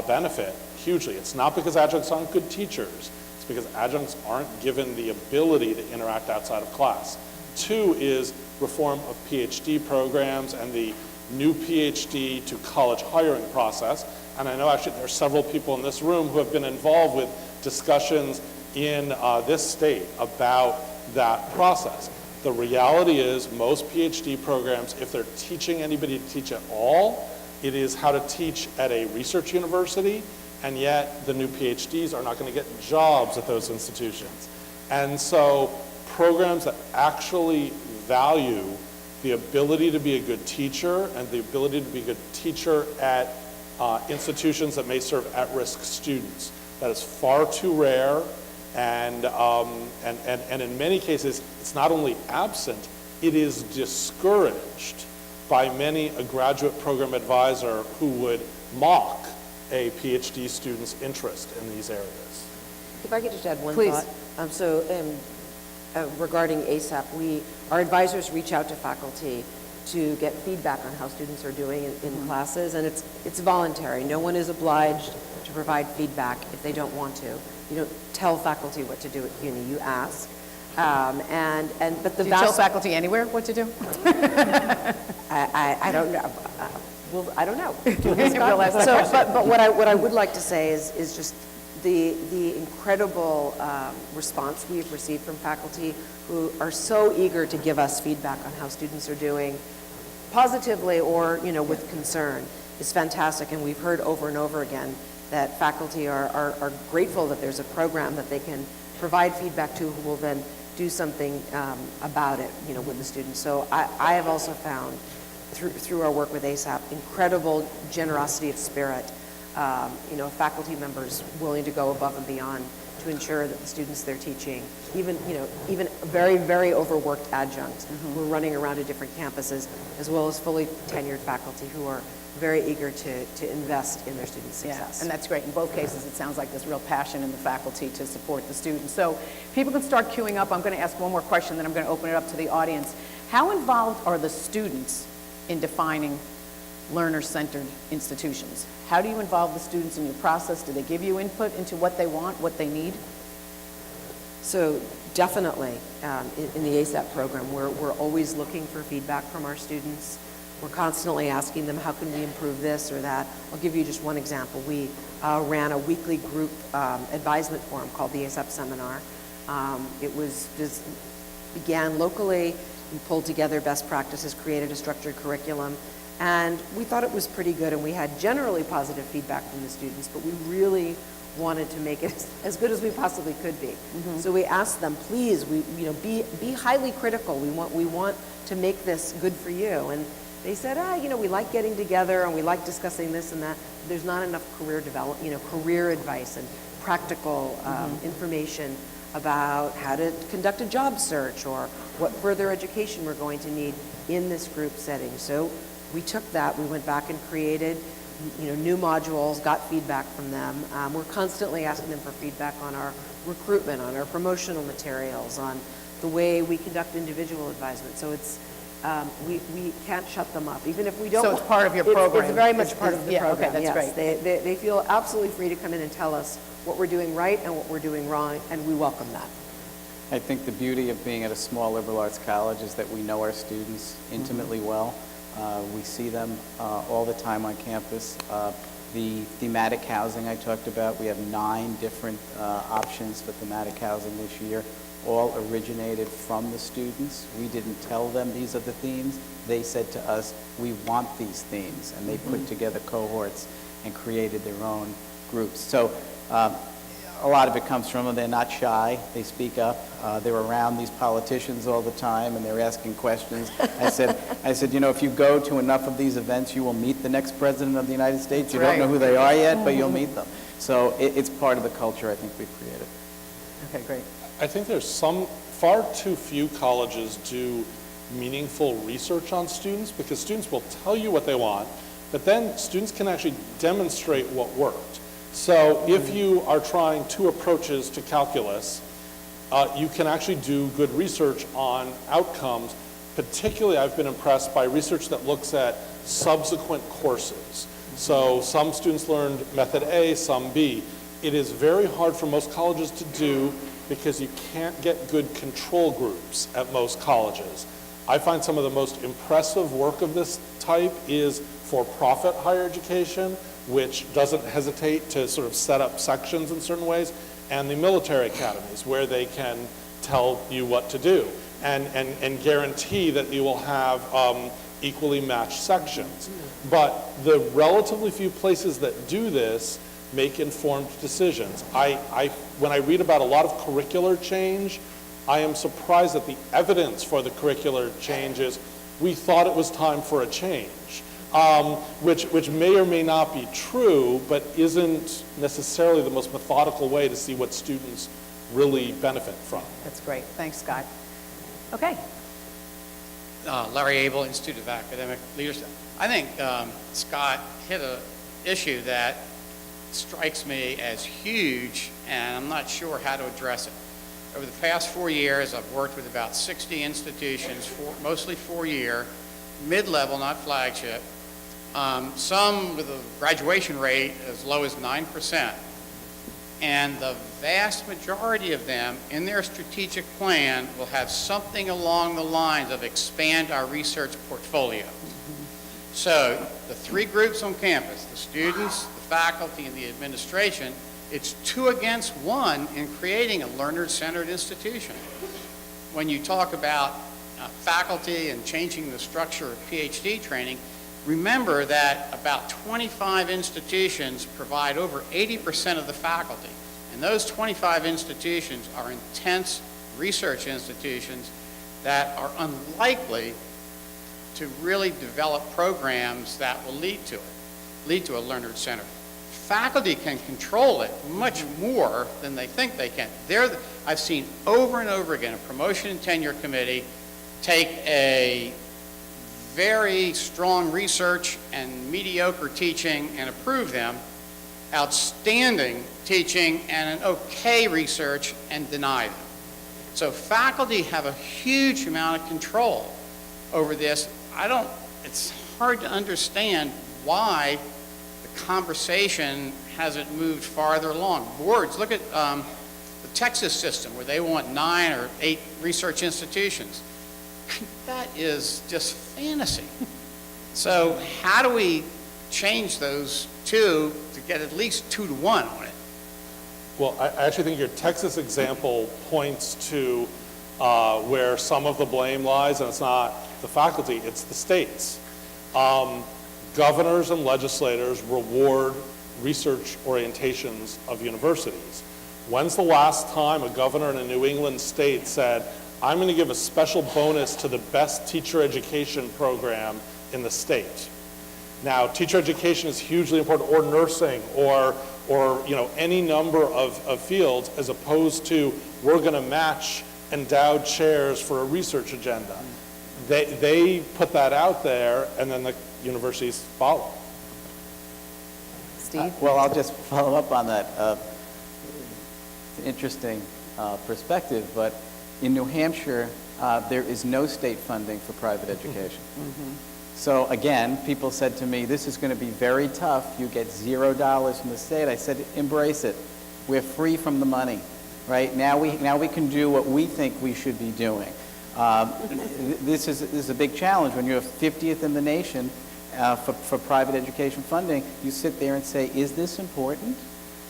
benefit hugely. It's not because adjuncts aren't good teachers. It's because adjuncts aren't given the ability to interact outside of class. 2 is reform of PhD programs and the new PhD to college hiring process. And I know actually there are several people in this room who have been involved with discussions in this state about that process. The reality is most PhD programs, if they're teaching anybody to teach at all, it is how to teach at a research university, and yet the new PhDs are not going to get jobs at those institutions. And so programs that actually value the ability to be a good teacher and the ability to be a good teacher at institutions that may serve at-risk students, that is far too rare, and in many cases, it's not only absent, it is discouraged by many a graduate program advisor who would mock a PhD student's interest in these areas. If I could just add one Please. thought. Regarding ASAP, our advisors reach out to faculty to get feedback on how students are doing in classes, and it's voluntary. No one is obliged to provide feedback if they don't want to. You don't tell faculty what to do at CUNY, you ask. But the Do you tell faculty anywhere what to do? I don't know. Well, I don't know. Realize that So, but what I would like to say is just the incredible response we've received from faculty who are so eager to give us feedback on how students are doing, positively or, you know, with concern, is fantastic. And we've heard over and over again that faculty are grateful that there's a program that they can provide feedback to, who will then do something about it, you know, with the students. So I have also found through our work with ASAP incredible generosity of spirit. You know, faculty members willing to go above and beyond to ensure that the students they're teaching, even very, very overworked adjuncts who are running around to different campuses, as well as fully tenured faculty who are very eager to invest in their students' success. Yeah, and that's great. In both cases, it sounds like there's real passion in the faculty to support the students. So people can start queuing up. I'm going to ask one more question, then I'm going to open it up to the audience. How involved are the students in defining learner-centered institutions? How do you involve the students in your process? Do they give you input into what they want, what they need? So definitely, in the ASAP program, we're always looking for feedback from our students. We're constantly asking them, how can we improve this or that? I'll give you just one example. We ran a weekly group advisement forum called the ASAP Seminar. It was just began locally. We pulled together best practices, created a structured curriculum, and we thought it was pretty good, and we had generally positive feedback from the students, but we really wanted to make it as good as we possibly could be. So we asked them, please, be highly critical. We want to make this good for you. they said, we like getting together and we like discussing this and that. There's not enough career career advice and practical information about how to conduct a job search or what further education we're going to need in this group setting. So we took that, we went back and created new modules, got feedback from them. We're constantly asking them for feedback on our recruitment, on our promotional materials, on the way we conduct individual advisement. So it's, we can't shut them up, even if we don't. So it's part of your program? It's very much part of the Yeah, okay, program, that's yes. great. They feel absolutely free to come in and tell us what we're doing right and what we're doing wrong, and we welcome that. I think the beauty of being at a small liberal arts college is that we know our students intimately well. We see them all the time on campus. The thematic housing I talked about, we have 9 different options for thematic housing this year, all originated from the students. We didn't tell them these are the themes. They said to us, we want these themes, and they put together cohorts and created their own groups. So a lot of it comes from them. They're not shy. They speak up. They're around these politicians all the time, and they're asking questions. I said, if you go to enough of these events, you will meet the next president of the United States. You don't know who they are yet, but you'll meet them. So it's part of the culture I think we've created. Okay, great. I think there's far too few colleges do meaningful research on students, because students will tell you what they want, but then students can actually demonstrate what worked. So if you are trying 2 approaches to calculus, you can actually do good research on outcomes. Particularly, I've been impressed by research that looks at subsequent courses. So some students learned method A, some B. It is very hard for most colleges to do because you can't get good control groups at most colleges. I find some of the most impressive work of this type is for-profit higher education, which doesn't hesitate to sort of set up sections in certain ways, and the military academies, where they can tell you what to do and guarantee that you will have equally matched sections. But the relatively few places that do this make informed decisions. When I read about a lot of curricular change, I am surprised that the evidence for the curricular change is, we thought it was time for a change. Which may or may not be true, but isn't necessarily the most methodical way to see what students really benefit from. That's great. Thanks, Scott. Okay. Larry Abel, Institute of Academic Leadership. I think Scott hit an issue that strikes me as huge, and I'm not sure how to address it. Over the past 4 years, I've worked with about 60 institutions, mostly 4-year, mid-level, not flagship, some with a graduation rate as low as 9%. And the vast majority of them, in their strategic plan, will have something along the lines of expand our research portfolio. So the 3 groups on campus, the students, the faculty, and the administration, it's 2 against 1 in creating a learner-centered institution. When you talk about faculty and changing the structure of PhD training, remember that about 25 institutions provide over 80% of the faculty. And those 25 institutions are intense research institutions that are unlikely to really develop programs that will lead to a learner-centered. Faculty can control it much more than they think they can. I've seen over and over again a promotion and tenure committee take a very strong research and mediocre teaching and approve them, outstanding teaching and an okay research and deny them. So faculty have a huge amount of control over this. It's hard to understand why the conversation hasn't moved farther along. Boards, look at the Texas system where they want 9 or 8 research institutions. That is just fantasy. So how do we change those 2 to get at least 2 to 1 on it? Well, I actually think your Texas example points to where some of the blame lies, and it's not the faculty, it's the states. Governors and legislators reward research orientations of universities. When's the last time a governor in a New England state said, I'm going to give a special bonus to the best teacher education program in the state. Now, teacher education is hugely important, or nursing, or any number of fields, as opposed to we're going to match endowed chairs for a research agenda. They put that out there, and then the universities follow. Steve? Well, I'll just follow up on that. It's an interesting perspective, but in New Hampshire, there is no state funding for private education. So again, people said to me, this is going to be very tough. You get $0 from the state. I said, embrace it. We're free from the money, right? Now we can do what we think we should be doing. This is a big challenge. When you're 50th in the nation for private education funding, you sit there and say, is this important?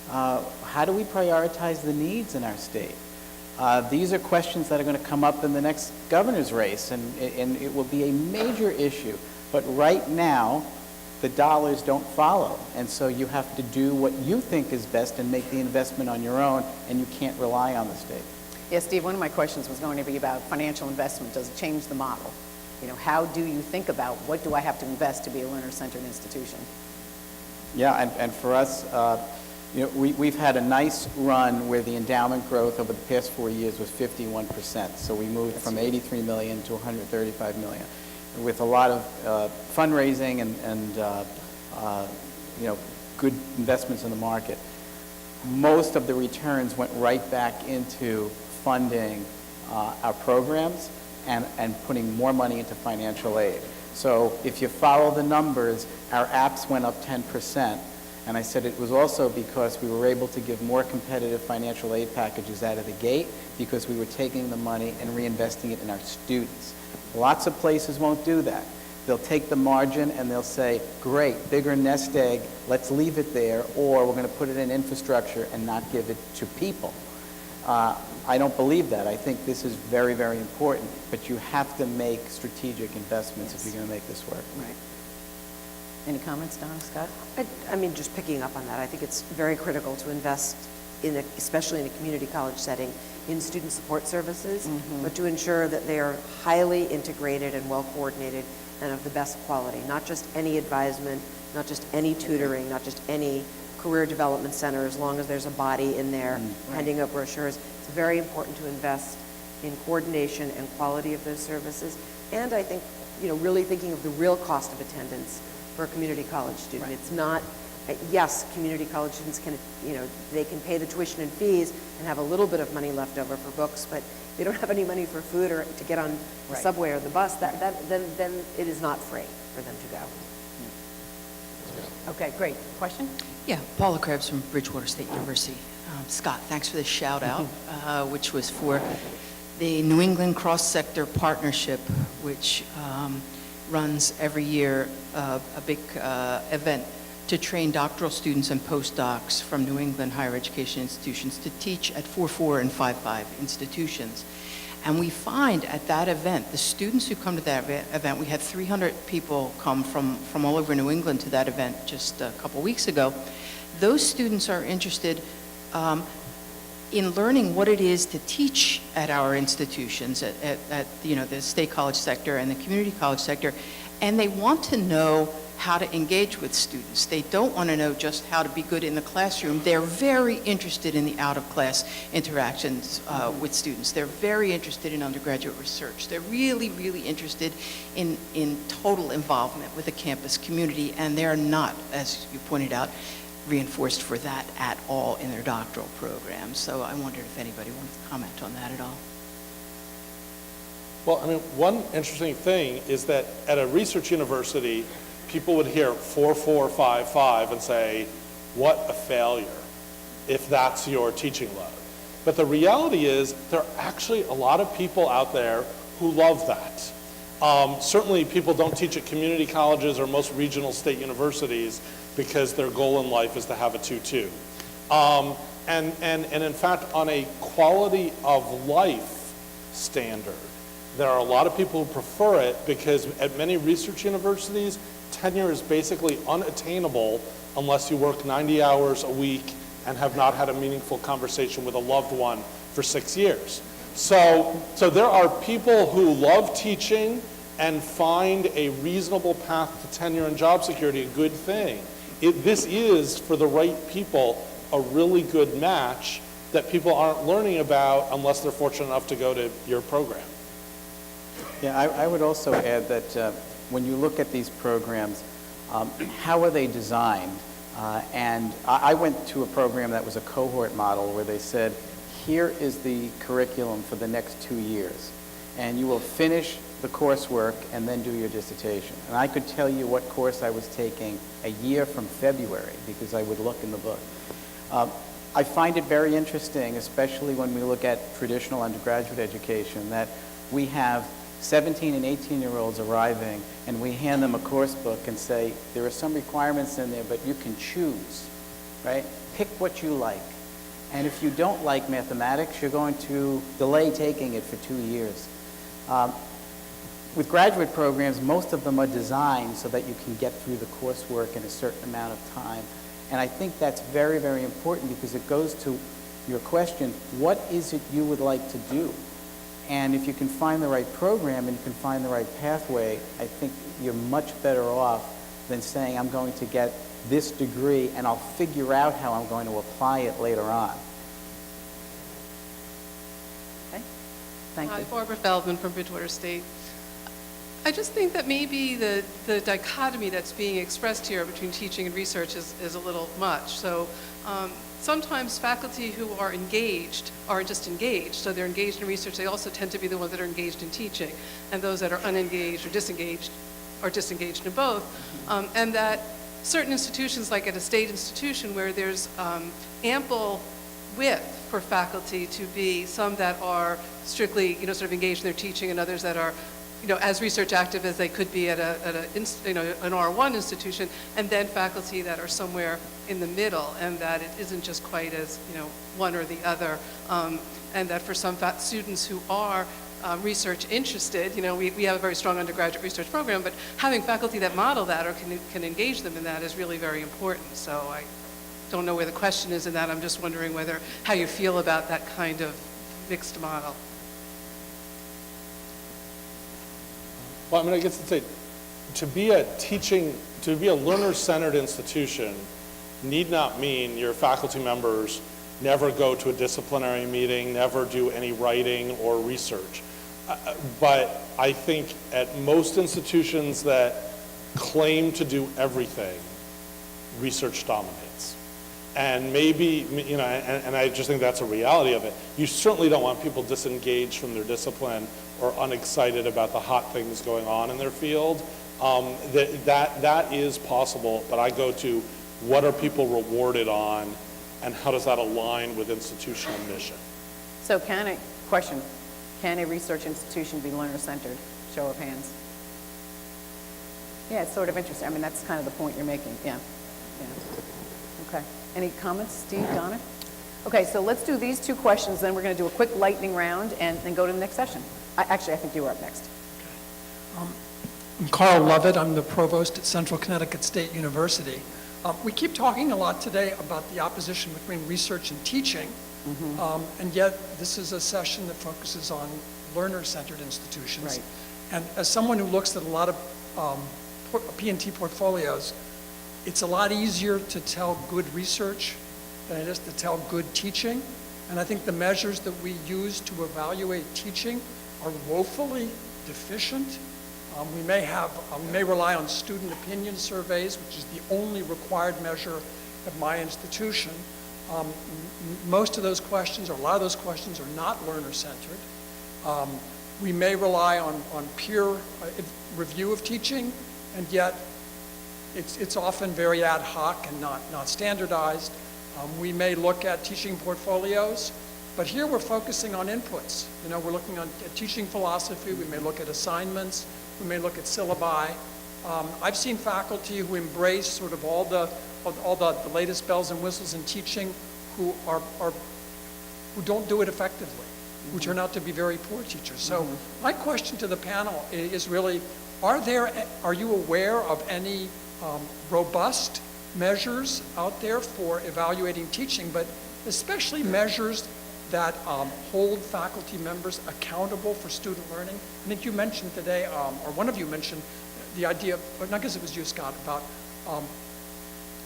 How do we prioritize the needs in our state? These are questions that are going to come up in the next governor's race, and it will be a major issue. But right now, the dollars don't follow, and so you have to do what you think is best and make the investment on your own, and you can't rely on the state. Yes, Steve, one of my questions was going to be about financial investment. Does it change the model? How do you think about what do I have to invest to be a learner-centered institution? Yeah, and for us, we've had a nice run where the endowment growth over the past 4 years was 51%. So we moved from 83 million to 135 million, with a lot of fundraising and good investments in the market. Most of the returns went right back into funding our programs and putting more money into financial aid. So if you follow the numbers, our apps went up 10%. And I said it was also because we were able to give more competitive financial aid packages out of the gate because we were taking the money and reinvesting it in our students. Lots of places won't do that. They'll take the margin and they'll say, great, bigger nest egg, let's leave it there, or we're going to put it in infrastructure and not give it to people. I don't believe that. I think this is very, very important, but you have to make strategic investments if you're going to make this work. Right. Any comments, Donna, Scott? I mean, just picking up on that, I think it's very critical to invest especially in a community college setting, in student support services, but to ensure that they are highly integrated and well coordinated and of the best quality, not just any advisement, not just any tutoring, not just any career development center, as long as there's a body in there handing out brochures. It's very important to invest in coordination and quality of those services. And I think, really thinking of the real cost of attendance for a community college student. It's not, yes, community college students can, they can pay the tuition and fees and have a little bit of money left over for books, but they don't have any money for food or to get on the subway or the bus, then it is not free for them to go. Okay, great. Question? Yeah, Paula Krebs from Bridgewater State University. Scott, thanks for the shout out, which was for the New England Cross-Sector Partnership, which runs every year a big event to train doctoral students and postdocs from New England higher education institutions to teach at 4.4 and 5.5 institutions. And we find at that event, the students who come to that event, we had 300 people come from all over New England to that event just a couple weeks ago. Those students are interested in learning what it is to teach at our institutions, at the state college sector and the community college sector, and they want to know how to engage with students. They don't want to know just how to be good in the classroom. They're very interested in the out-of-class interactions with students. They're very interested in undergraduate research. They're really, really interested in total involvement with the campus community, and they're not, as you pointed out, reinforced for that at all in their doctoral programs. So I wondered if anybody wanted to comment on that at all. Well, I mean, one interesting thing is that at a research university, people would hear 4.4, 5.5 and say, what a failure, if that's your teaching load. But the reality is there are actually a lot of people out there who love that. Certainly people don't teach at community colleges or most regional state universities because their goal in life is to have a 2.2. And in fact, on a quality of life standard, there are a lot of people who prefer it because at many research universities, tenure is basically unattainable unless you work 90 hours a week and have not had a meaningful conversation with a loved one for 6 years. So there are people who love teaching and find a reasonable path to tenure and job security a good thing. This is, for the right people, a really good match that people aren't learning about unless they're fortunate enough to go to your program. Yeah, I would also add that when you look at these programs, how are they designed? And I went to a program that was a cohort model where they said, here is the curriculum for the next 2 years, and you will finish the coursework and then do your dissertation. And I could tell you what course I was taking a year from February because I would look in the book. I find it very interesting, especially when we look at traditional undergraduate education, that we have 17 and 18-year-olds arriving, and we hand them a course book and say, there are some requirements in there, but you can choose, right? Pick what you like. And if you don't like mathematics, you're going to delay taking it for 2 years. With graduate programs, most of them are designed so that you can get through the coursework in a certain amount of time. And I think that's very, very important because it goes to your question, what is it you would like to do? And if you can find the right program and you can find the right pathway, I think you're much better off than saying, I'm going to get this degree and I'll figure out how I'm going to apply it later on. Okay, thank Hi, you. Barbara Feldman from Bridgewater State. I just think that maybe the dichotomy that's being expressed here between teaching and research is a little much. So sometimes faculty who are engaged are just engaged. So they're engaged in research. They also tend to be the ones that are engaged in teaching. And those that are unengaged or disengaged are disengaged in both. And that certain institutions, like at a state institution where there's ample width for faculty to be some that are strictly, sort of engaged in their teaching and others that are as research active as they could be at an R1 institution, and then faculty that are somewhere in the middle, and that it isn't just quite as, one or the other, and that for some students who are research interested, we have a very strong undergraduate research program, but having faculty that model that or can engage them in that is really very important. So I don't know where the question is in that. I'm just wondering how you feel about that kind of mixed model. Well, I guess to say, to be a learner-centered institution need not mean your faculty members never go to a disciplinary meeting, never do any writing or research. But I think at most institutions that claim to do everything, research dominates. And maybe, and I just think that's a reality of it. You certainly don't want people disengaged from their discipline or unexcited about the hot things going on in their field. That is possible, but I go to what are people rewarded on and how does that align with institutional mission? So can a research institution be learner-centered? Show of hands. Yeah, it's sort of interesting. That's kind of the point you're making. Yeah. Okay. Any comments, Steve, Donna? Okay, so let's do these two questions, then we're going to do a quick lightning round and then go to the next session. Actually, I think you were up next. I'm Carl Lovett. I'm the provost at Central Connecticut State University. We keep talking a lot today about the opposition between research and teaching, and yet this is a session that focuses on learner-centered institutions. Right. And as someone who looks at a lot of P&T portfolios, it's a lot easier to tell good research than it is to tell good teaching. And I think the measures that we use to evaluate teaching are woefully deficient. We may rely on student opinion surveys, which is the only required measure at my institution. Most of those questions, or a lot of those questions, are not learner-centered. We may rely on peer review of teaching, and yet it's often very ad hoc and not standardized. We may look at teaching portfolios, but here we're focusing on inputs. We're looking at teaching philosophy. We may look at assignments. We may look at syllabi. I've seen faculty who embrace sort of all the latest bells and whistles in teaching who don't do it effectively, who turn out to be very poor teachers. So my question to the panel is really, are you aware of any robust measures out there for evaluating teaching, but especially measures that hold faculty members accountable for student learning. I think you mentioned today, or one of you mentioned, the idea, or I guess it was you, Scott, about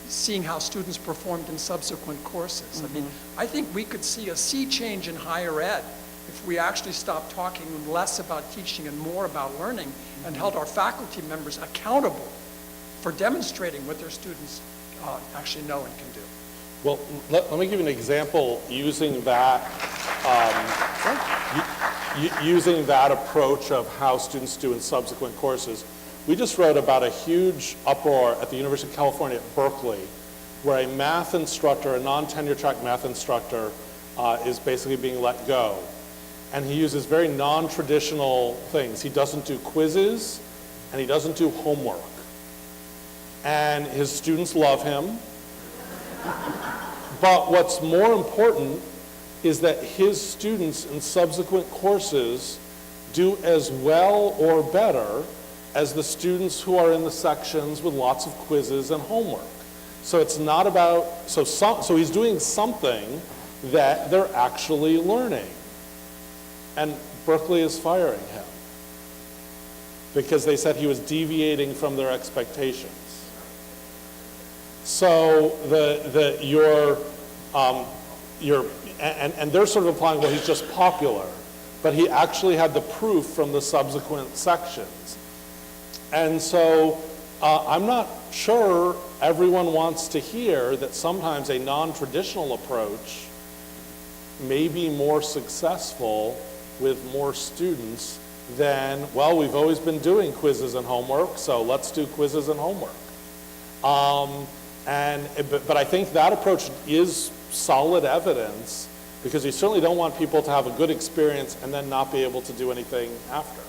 seeing how students performed in subsequent courses. I mean, I think we could see a sea change in higher ed if we actually stopped talking less about teaching and more about learning and held our faculty members accountable for demonstrating what their students actually know and can do. Well, let me give you an example using that, using that approach of how students do in subsequent courses. We just wrote about a huge uproar at the University of California at Berkeley, where a math instructor, a non-tenure track math instructor, is basically being let go. And he uses very non-traditional things. He doesn't do quizzes, and he doesn't do homework. And his students love him. But what's more important is that his students in subsequent courses do as well or better as the students who are in the sections with lots of quizzes and homework. So it's not about, so he's doing something that they're actually learning. And Berkeley is firing him because they said he was deviating from their expectations. So and they're sort of implying, well, he's just popular, but he actually had the proof from the subsequent sections. And so I'm not sure everyone wants to hear that sometimes a non-traditional approach may be more successful with more students than, well, we've always been doing quizzes and homework, so let's do quizzes and homework. But I think that approach is solid evidence, because you certainly don't want people to have a good experience and then not be able to do anything after.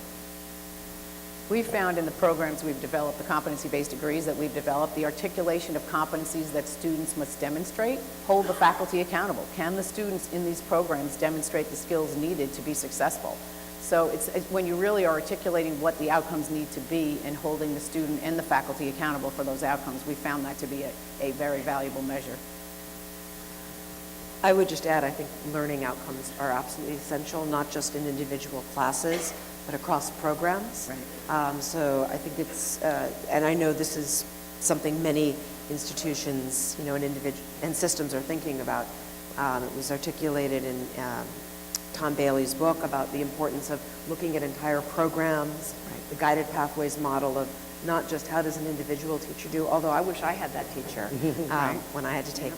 We've found in the programs we've developed, the competency-based degrees that we've developed, the articulation of competencies that students must demonstrate hold the faculty accountable. Can the students in these programs demonstrate the skills needed to be successful? So it's when you really are articulating what the outcomes need to be and holding the student and the faculty accountable for those outcomes, we found that to be a very valuable measure. I would just add, I think learning outcomes are absolutely essential, not just in individual classes, but across programs. Right. So I think it's, and I know this is something many institutions, and systems are thinking about. It was articulated in Tom Bailey's book about the importance of looking at entire programs, the guided pathways model of not just how does an individual teacher do, although I wish I had that teacher when I had to take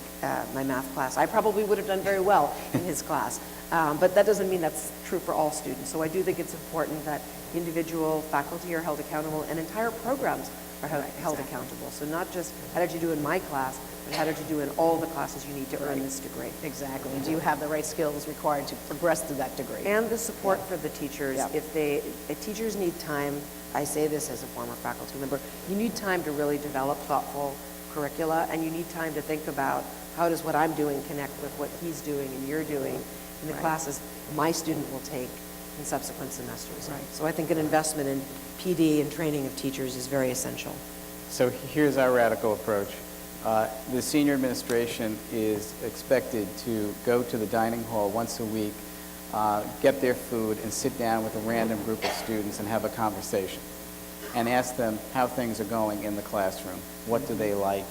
my math class. I probably would have done very well in his class, but that doesn't mean that's true for all students. So I do think it's important that individual faculty are held accountable and entire programs are held accountable. So not just how did you do in my class, but how did you do in all the classes you need to earn this degree. Exactly. And do you have the right skills required to progress to that degree? And the support for the teachers. Yeah. If teachers need time, I say this as a former faculty member, you need time to really develop thoughtful curricula, and you need time to think about how does what I'm doing connect with what he's doing and you're doing in the classes my student will take in subsequent semesters. Right. So I think an investment in PD and training of teachers is very essential. So here's our radical approach. The senior administration is expected to go to the dining hall once a week, get their food, and sit down with a random group of students and have a conversation and ask them how things are going in the classroom. What do they like?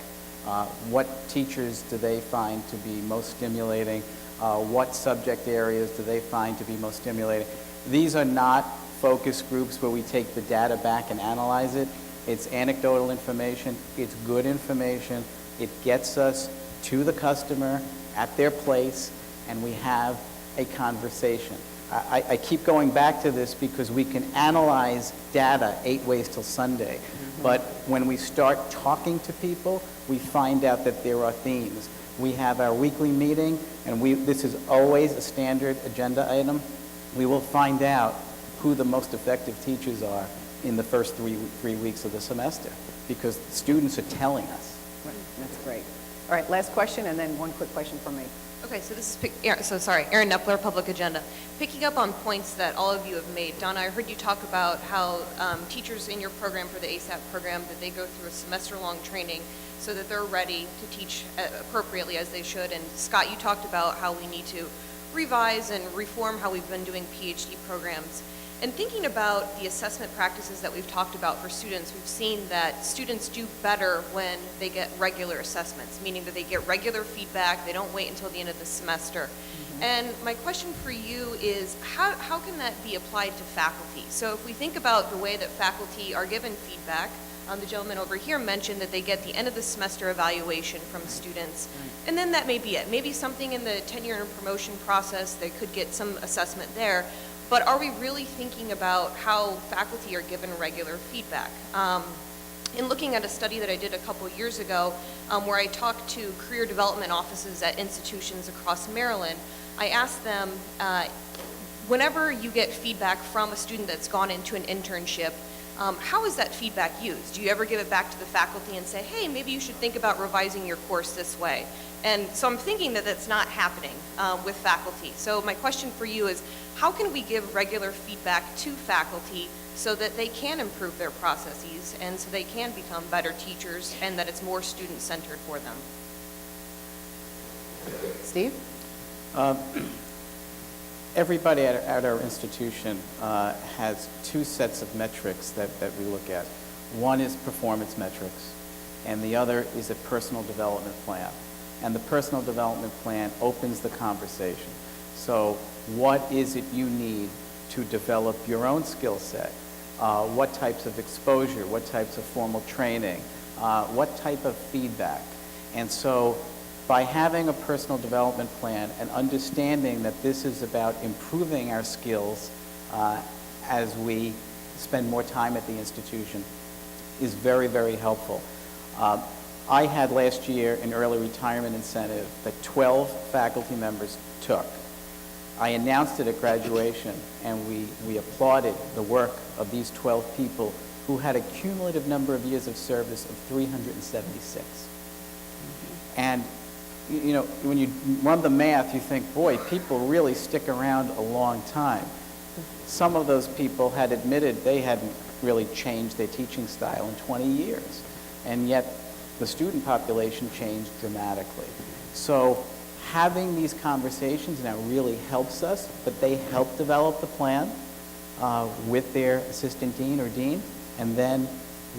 What teachers do they find to be most stimulating? What subject areas do they find to be most stimulating? These are not focus groups where we take the data back and analyze it. It's anecdotal information. It's good information. It gets us to the customer at their place, and we have a conversation. I keep going back to this because we can analyze data 8 ways till Sunday, but when we start talking to people, we find out that there are themes. We have our weekly meeting, and this is always a standard agenda item. We will find out who the most effective teachers are in the first three weeks of the semester, because students are telling us. Right. That's great. All right, last question, and then one quick question from me. Okay, so this is, Erin Nepler, Public Agenda. Picking up on points that all of you have made, Donna, I heard you talk about how teachers in your program for the ASAP program, that they go through a semester-long training so that they're ready to teach appropriately as they should. And Scott, you talked about how we need to revise and reform how we've been doing PhD programs. And thinking about the assessment practices that we've talked about for students, we've seen that students do better when they get regular assessments, meaning that they get regular feedback, they don't wait until the end of the semester. And my question for you is, how can that be applied to faculty? So if we think about the way that faculty are given feedback, the gentleman over here mentioned that they get the end of the semester evaluation from students, and then that may be it. Maybe something in the tenure and promotion process, they could get some assessment there. But are we really thinking about how faculty are given regular feedback? In looking at a study that I did a couple years ago, where I talked to career development offices at institutions across Maryland, I asked them, whenever you get feedback from a student that's gone into an internship, how is that feedback used? Do you ever give it back to the faculty and say, hey, maybe you should think about revising your course this way? And so I'm thinking that that's not happening with faculty. So my question for you is, how can we give regular feedback to faculty so that they can improve their processes and so they can become better teachers and that it's more student-centered for them? Steve? Everybody at our institution has two sets of metrics that we look at. One is performance metrics, and the other is a personal development plan. And the personal development plan opens the conversation. So what is it you need to develop your own skill set? What types of exposure? What types of formal training? What type of feedback? And so by having a personal development plan and understanding that this is about improving our skills as we spend more time at the institution is very, very helpful. I had last year an early retirement incentive that 12 faculty members took. I announced it at graduation, and we applauded the work of these 12 people who had a cumulative number of years of service of 376. And you know, when you run the math, you think, boy, people really stick around a long time. Some of those people had admitted they hadn't really changed their teaching style in 20 years, and yet the student population changed dramatically. So having these conversations now really helps us, but they help develop the plan with their assistant dean or dean, and then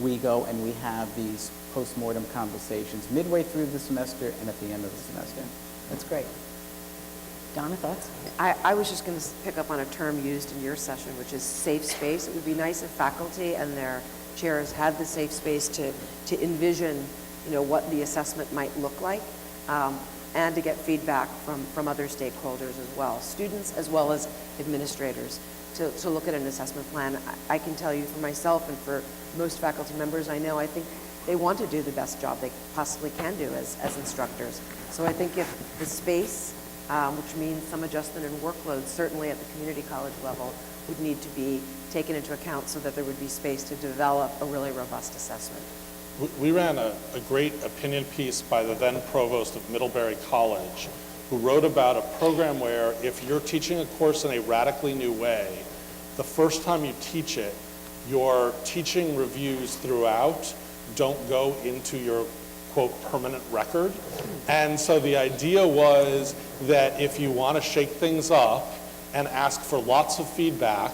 we go and we have these post-mortem conversations midway through the semester and at the end of the semester. That's great. Donna, thoughts? I was just going to pick up on a term used in your session, which is safe space. It would be nice if faculty and their chairs had the safe space to envision, you know, what the assessment might look like, and to get feedback from other stakeholders as well, students as well as administrators, to look at an assessment plan. I can tell you for myself and for most faculty members I know, I think they want to do the best job they possibly can do as instructors. So I think if the space, which means some adjustment in workload, certainly at the community college level, would need to be taken into account so that there would be space to develop a really robust assessment. We ran a great opinion piece by the then provost of Middlebury College, who wrote about a program where if you're teaching a course in a radically new way, the first time you teach it, your teaching reviews throughout don't go into your, quote, permanent record. And so the idea was that if you want to shake things up and ask for lots of feedback,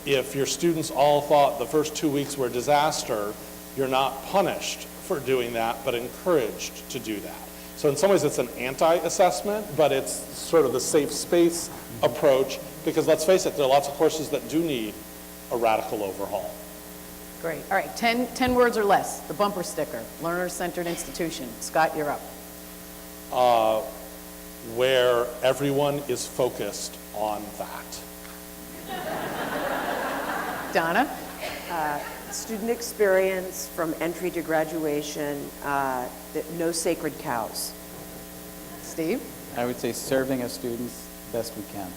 if your students all thought the first 2 weeks were a disaster, you're not punished for doing that, but encouraged to do that. So in some ways it's an anti-assessment, but it's sort of the safe space approach, because let's face it, there are lots of courses that do need a radical overhaul. Great. All right, 10 words or less. The bumper sticker, learner-centered institution. Scott, you're up. Where everyone is focused on that. Donna? Student experience from entry to graduation, no sacred cows. Steve? I would say serving our students best we can.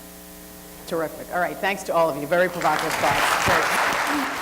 Terrific. All right, thanks to all of you. Very provocative thoughts. Great.